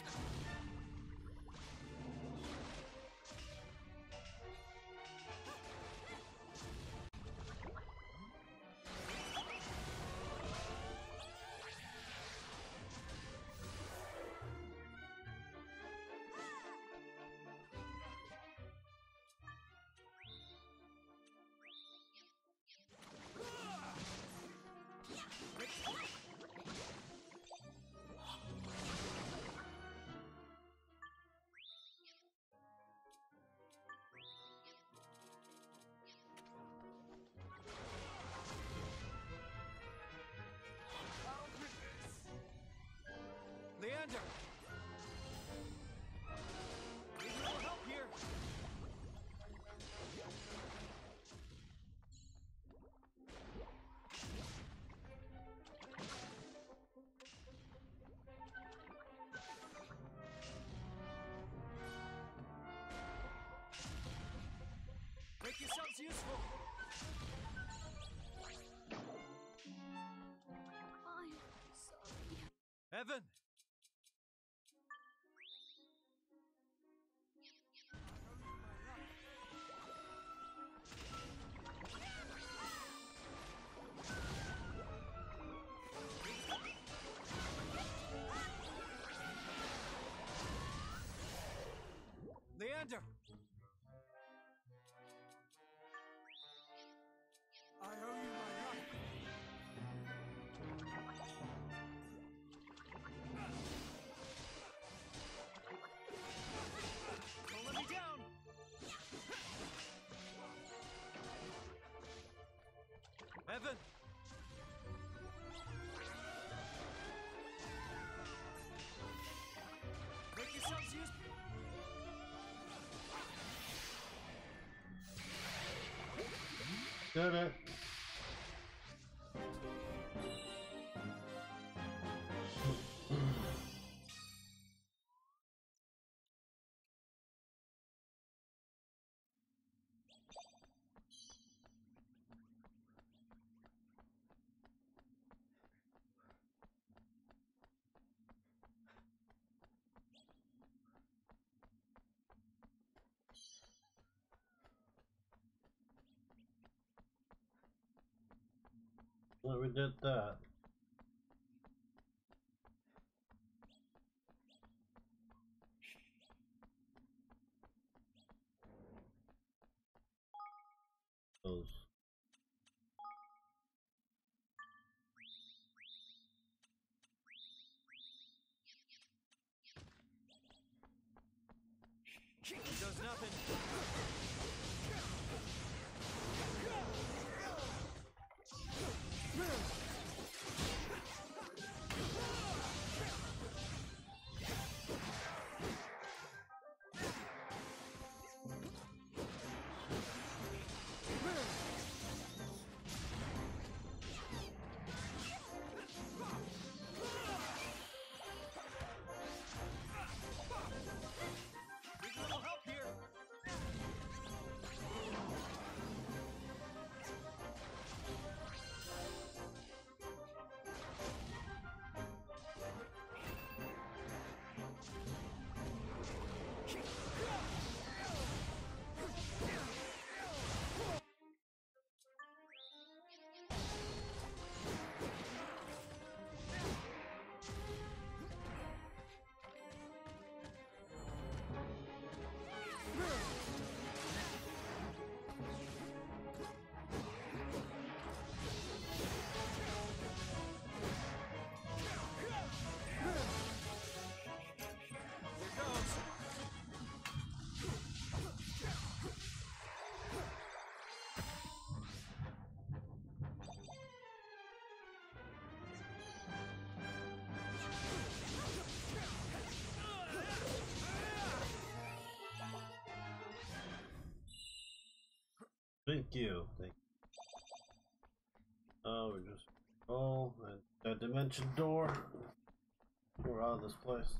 Speaker 2: Leander. Need a little help here. Make yourselves useful.
Speaker 5: I'm sorry.
Speaker 2: Evan.
Speaker 1: Did it. Well, we did that. Those.
Speaker 2: Does nothing. Need a little help here. Here goes.
Speaker 1: Thank you. Thank you. Oh, we just roll and that dimension door. We're out of this place.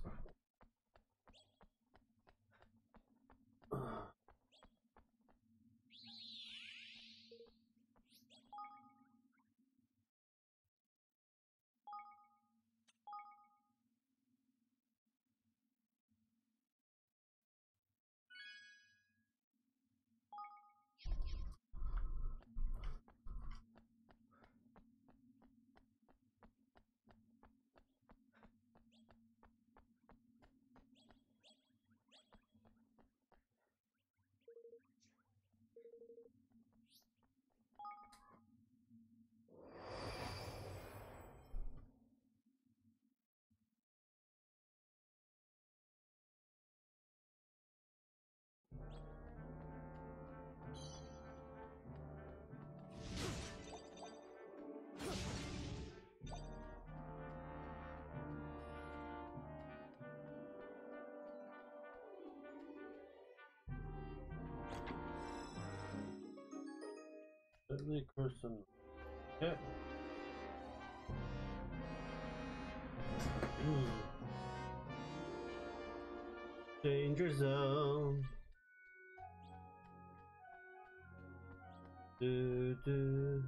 Speaker 1: Deadly person. Yeah. Danger zone. Do do.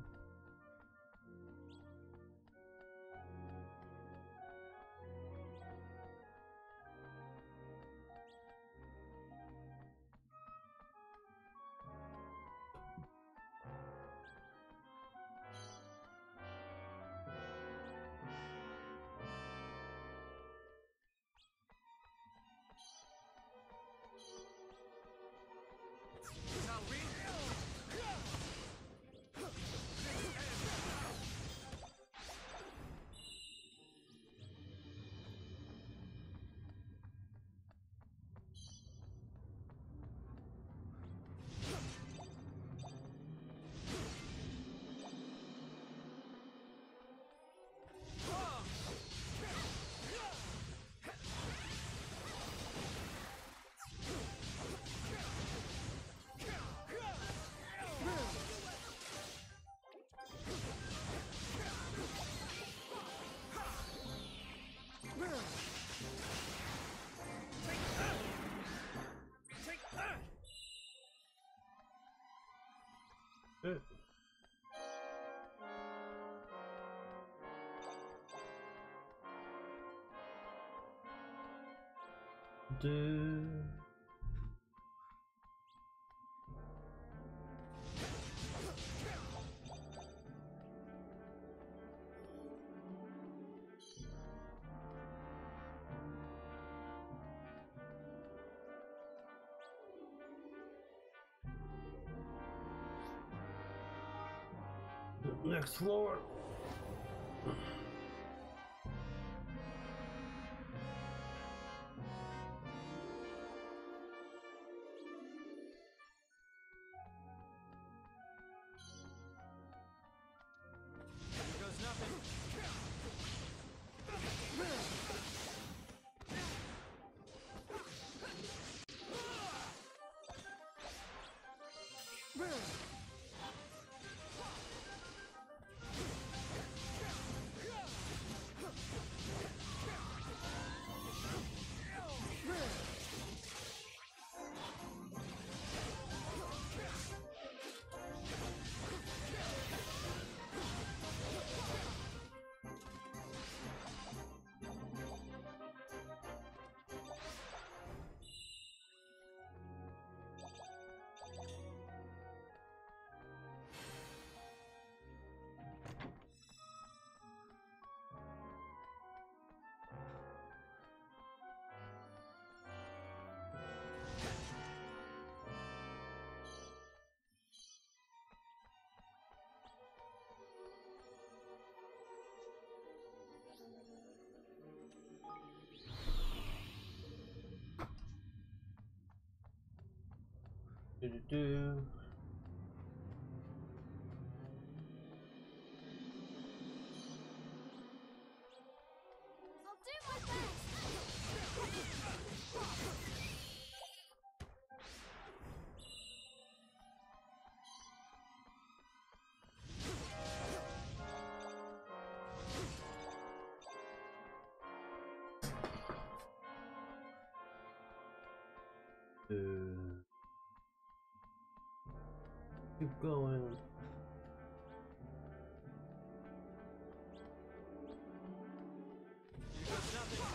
Speaker 2: Shall we?
Speaker 1: Shit. Do. Next floor.
Speaker 3: Here goes nothing.
Speaker 1: Do.
Speaker 5: I'll do my best.
Speaker 1: Keep going.
Speaker 3: Here goes nothing.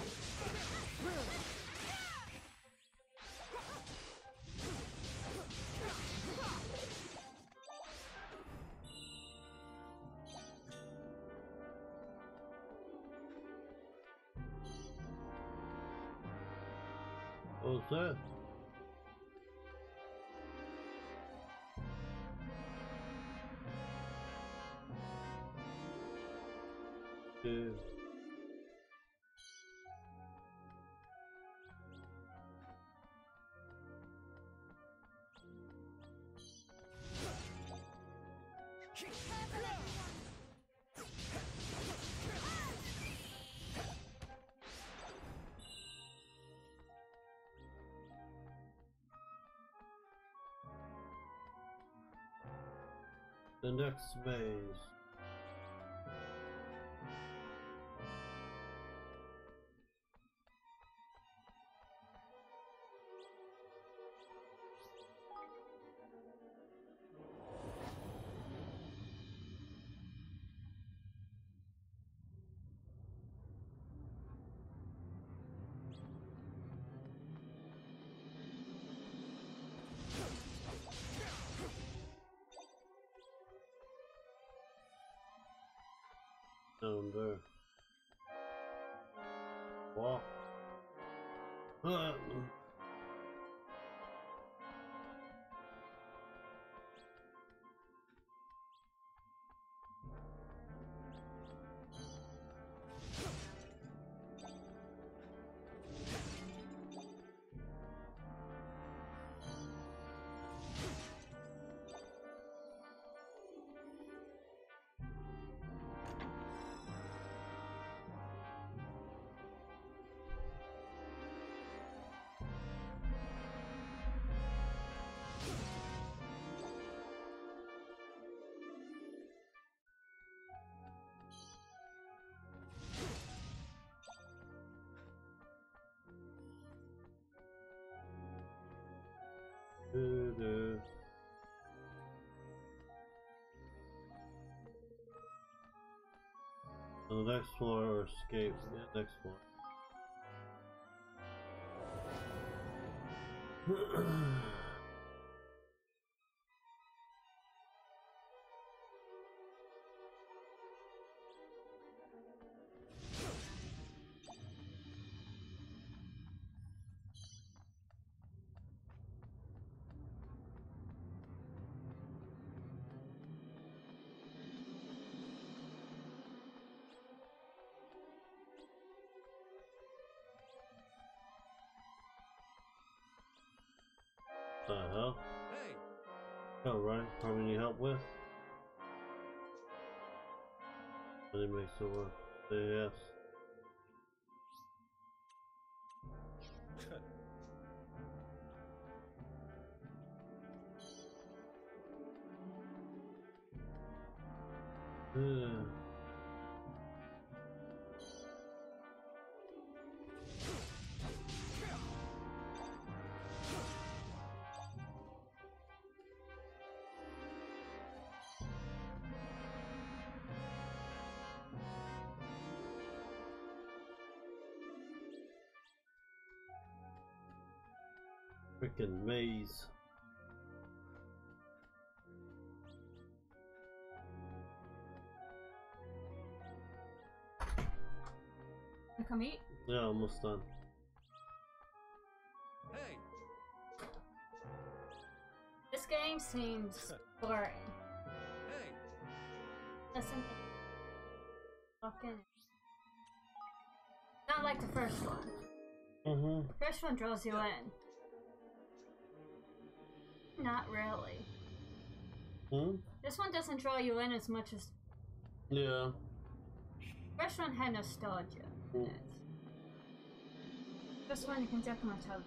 Speaker 1: What's that? Do. The next maze. Down there. Walk. The next floor or escape? Yeah, next floor. What the hell?
Speaker 2: Hey!
Speaker 1: Oh, right. Probably need help with. Really makes it work. Yes. Freaking maze.
Speaker 4: You come eat?
Speaker 1: Yeah, almost done.
Speaker 2: Hey!
Speaker 4: This game seems boring.
Speaker 2: Hey!
Speaker 4: Listen. Fucking. Not like the first one.
Speaker 1: Mm-hmm.
Speaker 4: The first one draws you in. Not really.
Speaker 1: Hmm?
Speaker 4: This one doesn't draw you in as much as
Speaker 1: Yeah.
Speaker 4: the first one had nostalgia in it. This one you can definitely tell.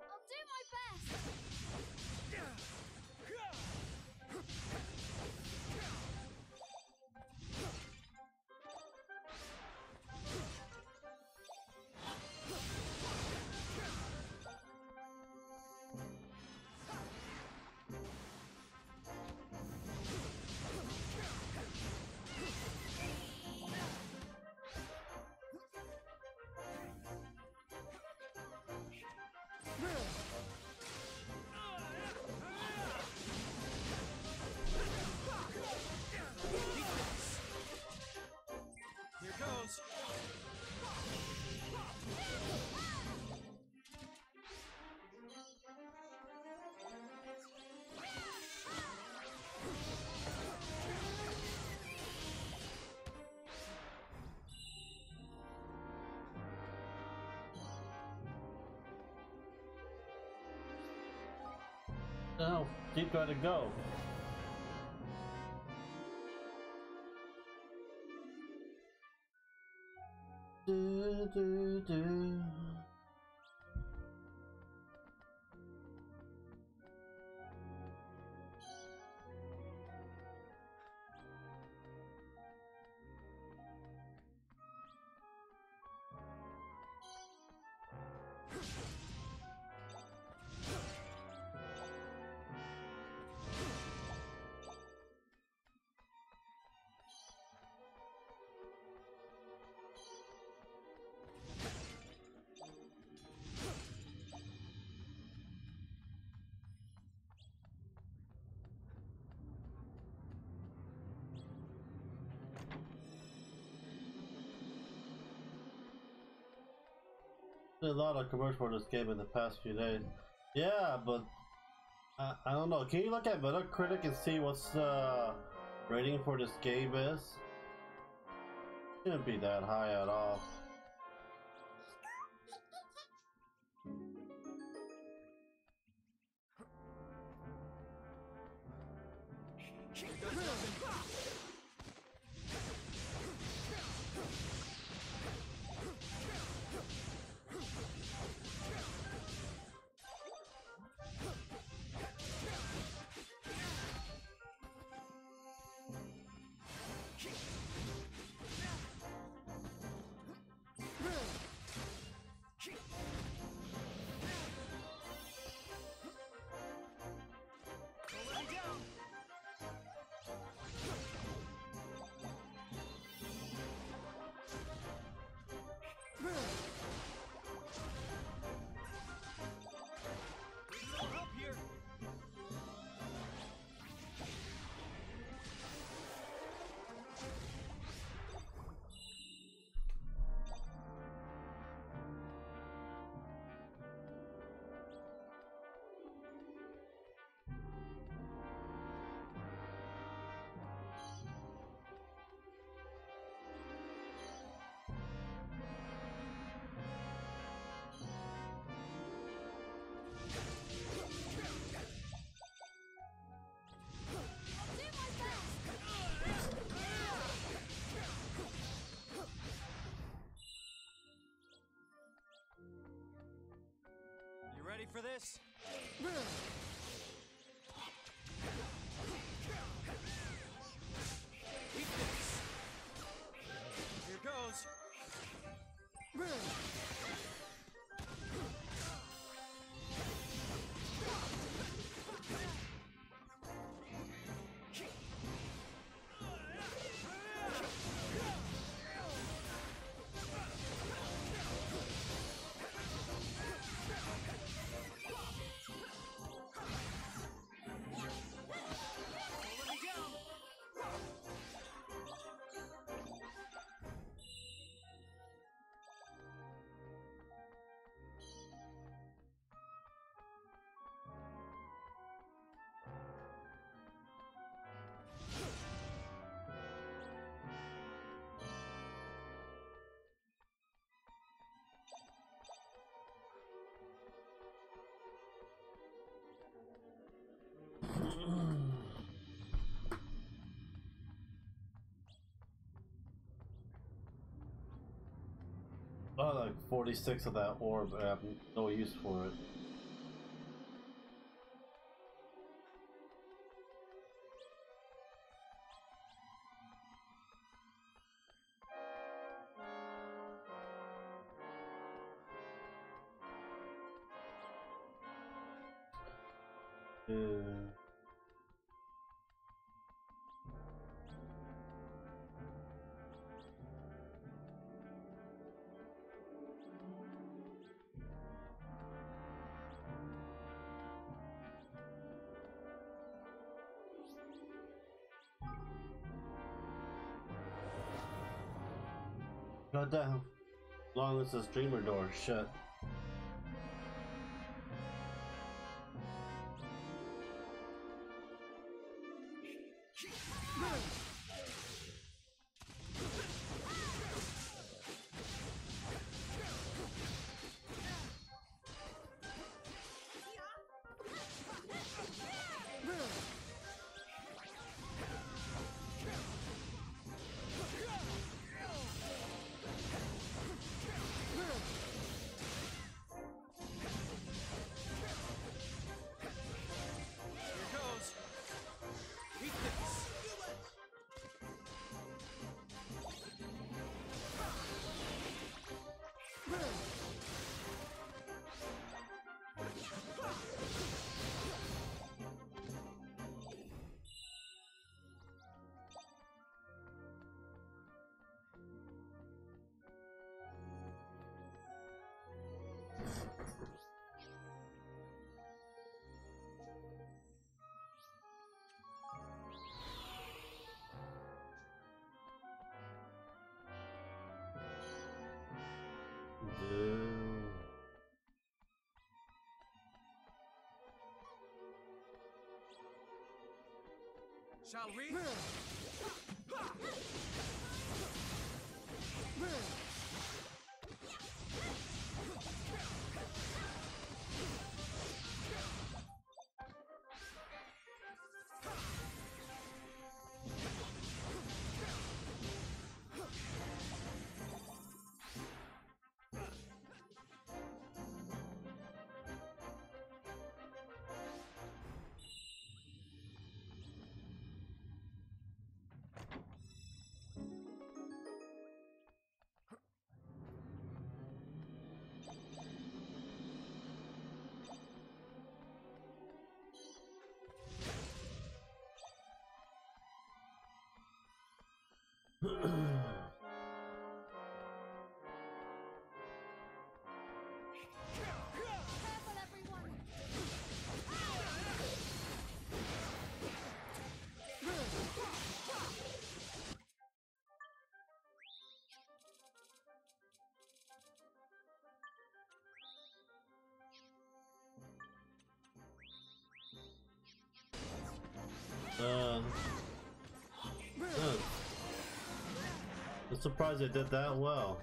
Speaker 5: I'll do my best.
Speaker 2: Here goes!
Speaker 1: How deep gotta go? Do. There's a lot of commercials for this game in the past few days. Yeah, but I don't know. Can you look at Metacritic and see what's the rating for this game is? Shouldn't be that high at all.
Speaker 2: Here goes nothing!
Speaker 3: Ready for this? Keep this. Here goes.
Speaker 1: I have like 46 of that orb, I have no use for it. God damn. Long as this dreamer door is shut.
Speaker 2: Shall we?
Speaker 1: I'm surprised they did that well.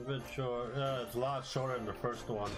Speaker 1: A bit short. It's a lot shorter than the first one.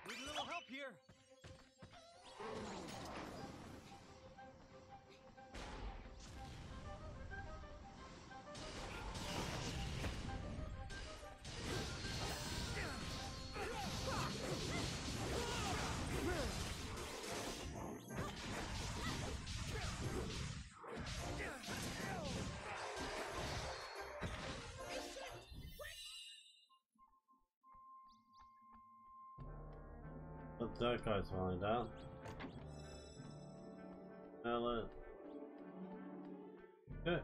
Speaker 3: Need a little help here.
Speaker 1: But that guy's falling down. Now okay.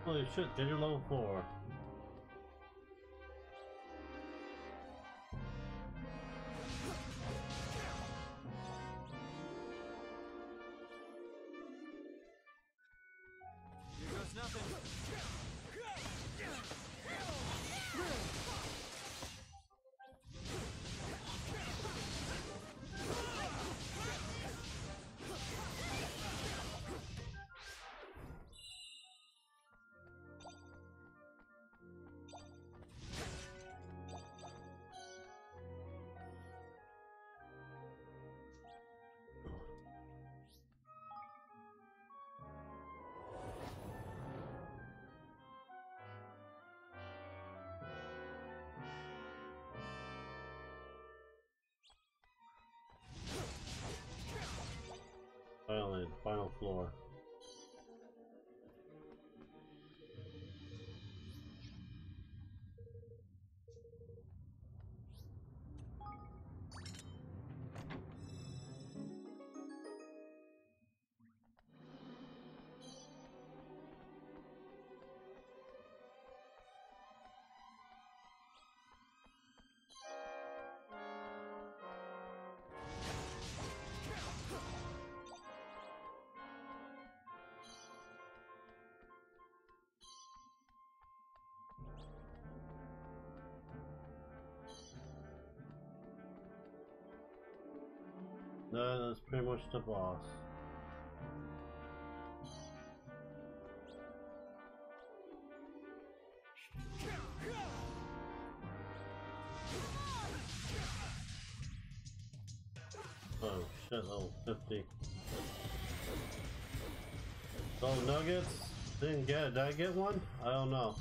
Speaker 1: Holy shit, Ginger level 4.
Speaker 3: Here goes nothing.
Speaker 1: final floor. That is pretty much the boss. Oh shit, level 50. Oh, nuggets? Didn't get it. Did I get one? I don't know.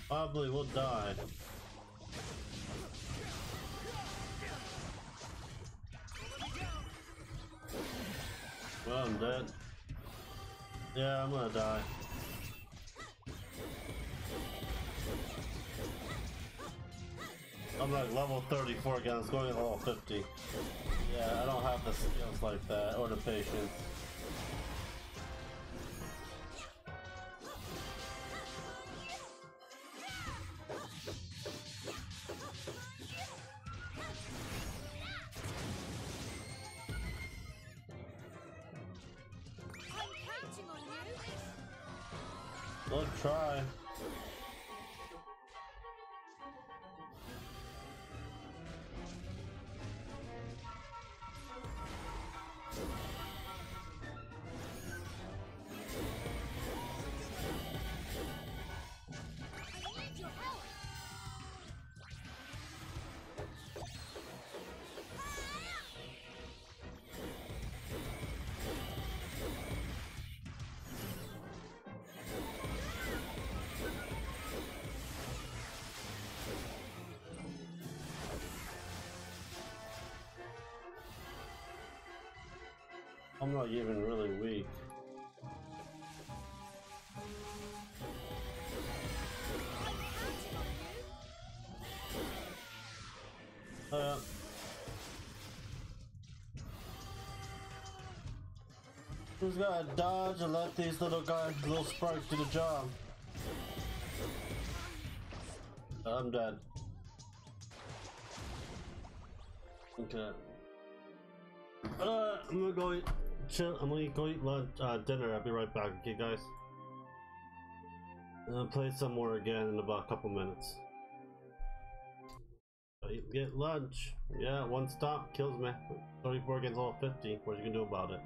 Speaker 1: Probably will die. Well, I'm dead. Yeah, I'm gonna die. I'm like level 34 again, it's going to level 50. Yeah, I don't have the skills like that, or the patience. Let's try. I'm not even really weak. Who's gotta dodge and let these little guys, little sparks do the job? I'm dead. Okay. I'm gonna go eat, chill. I'm gonna go eat lunch, dinner. I'll be right back. Okay, guys. I'll play some more again in about a couple minutes. Get lunch. Yeah, one stop kills me. 34 against all 50. What are you gonna do about it?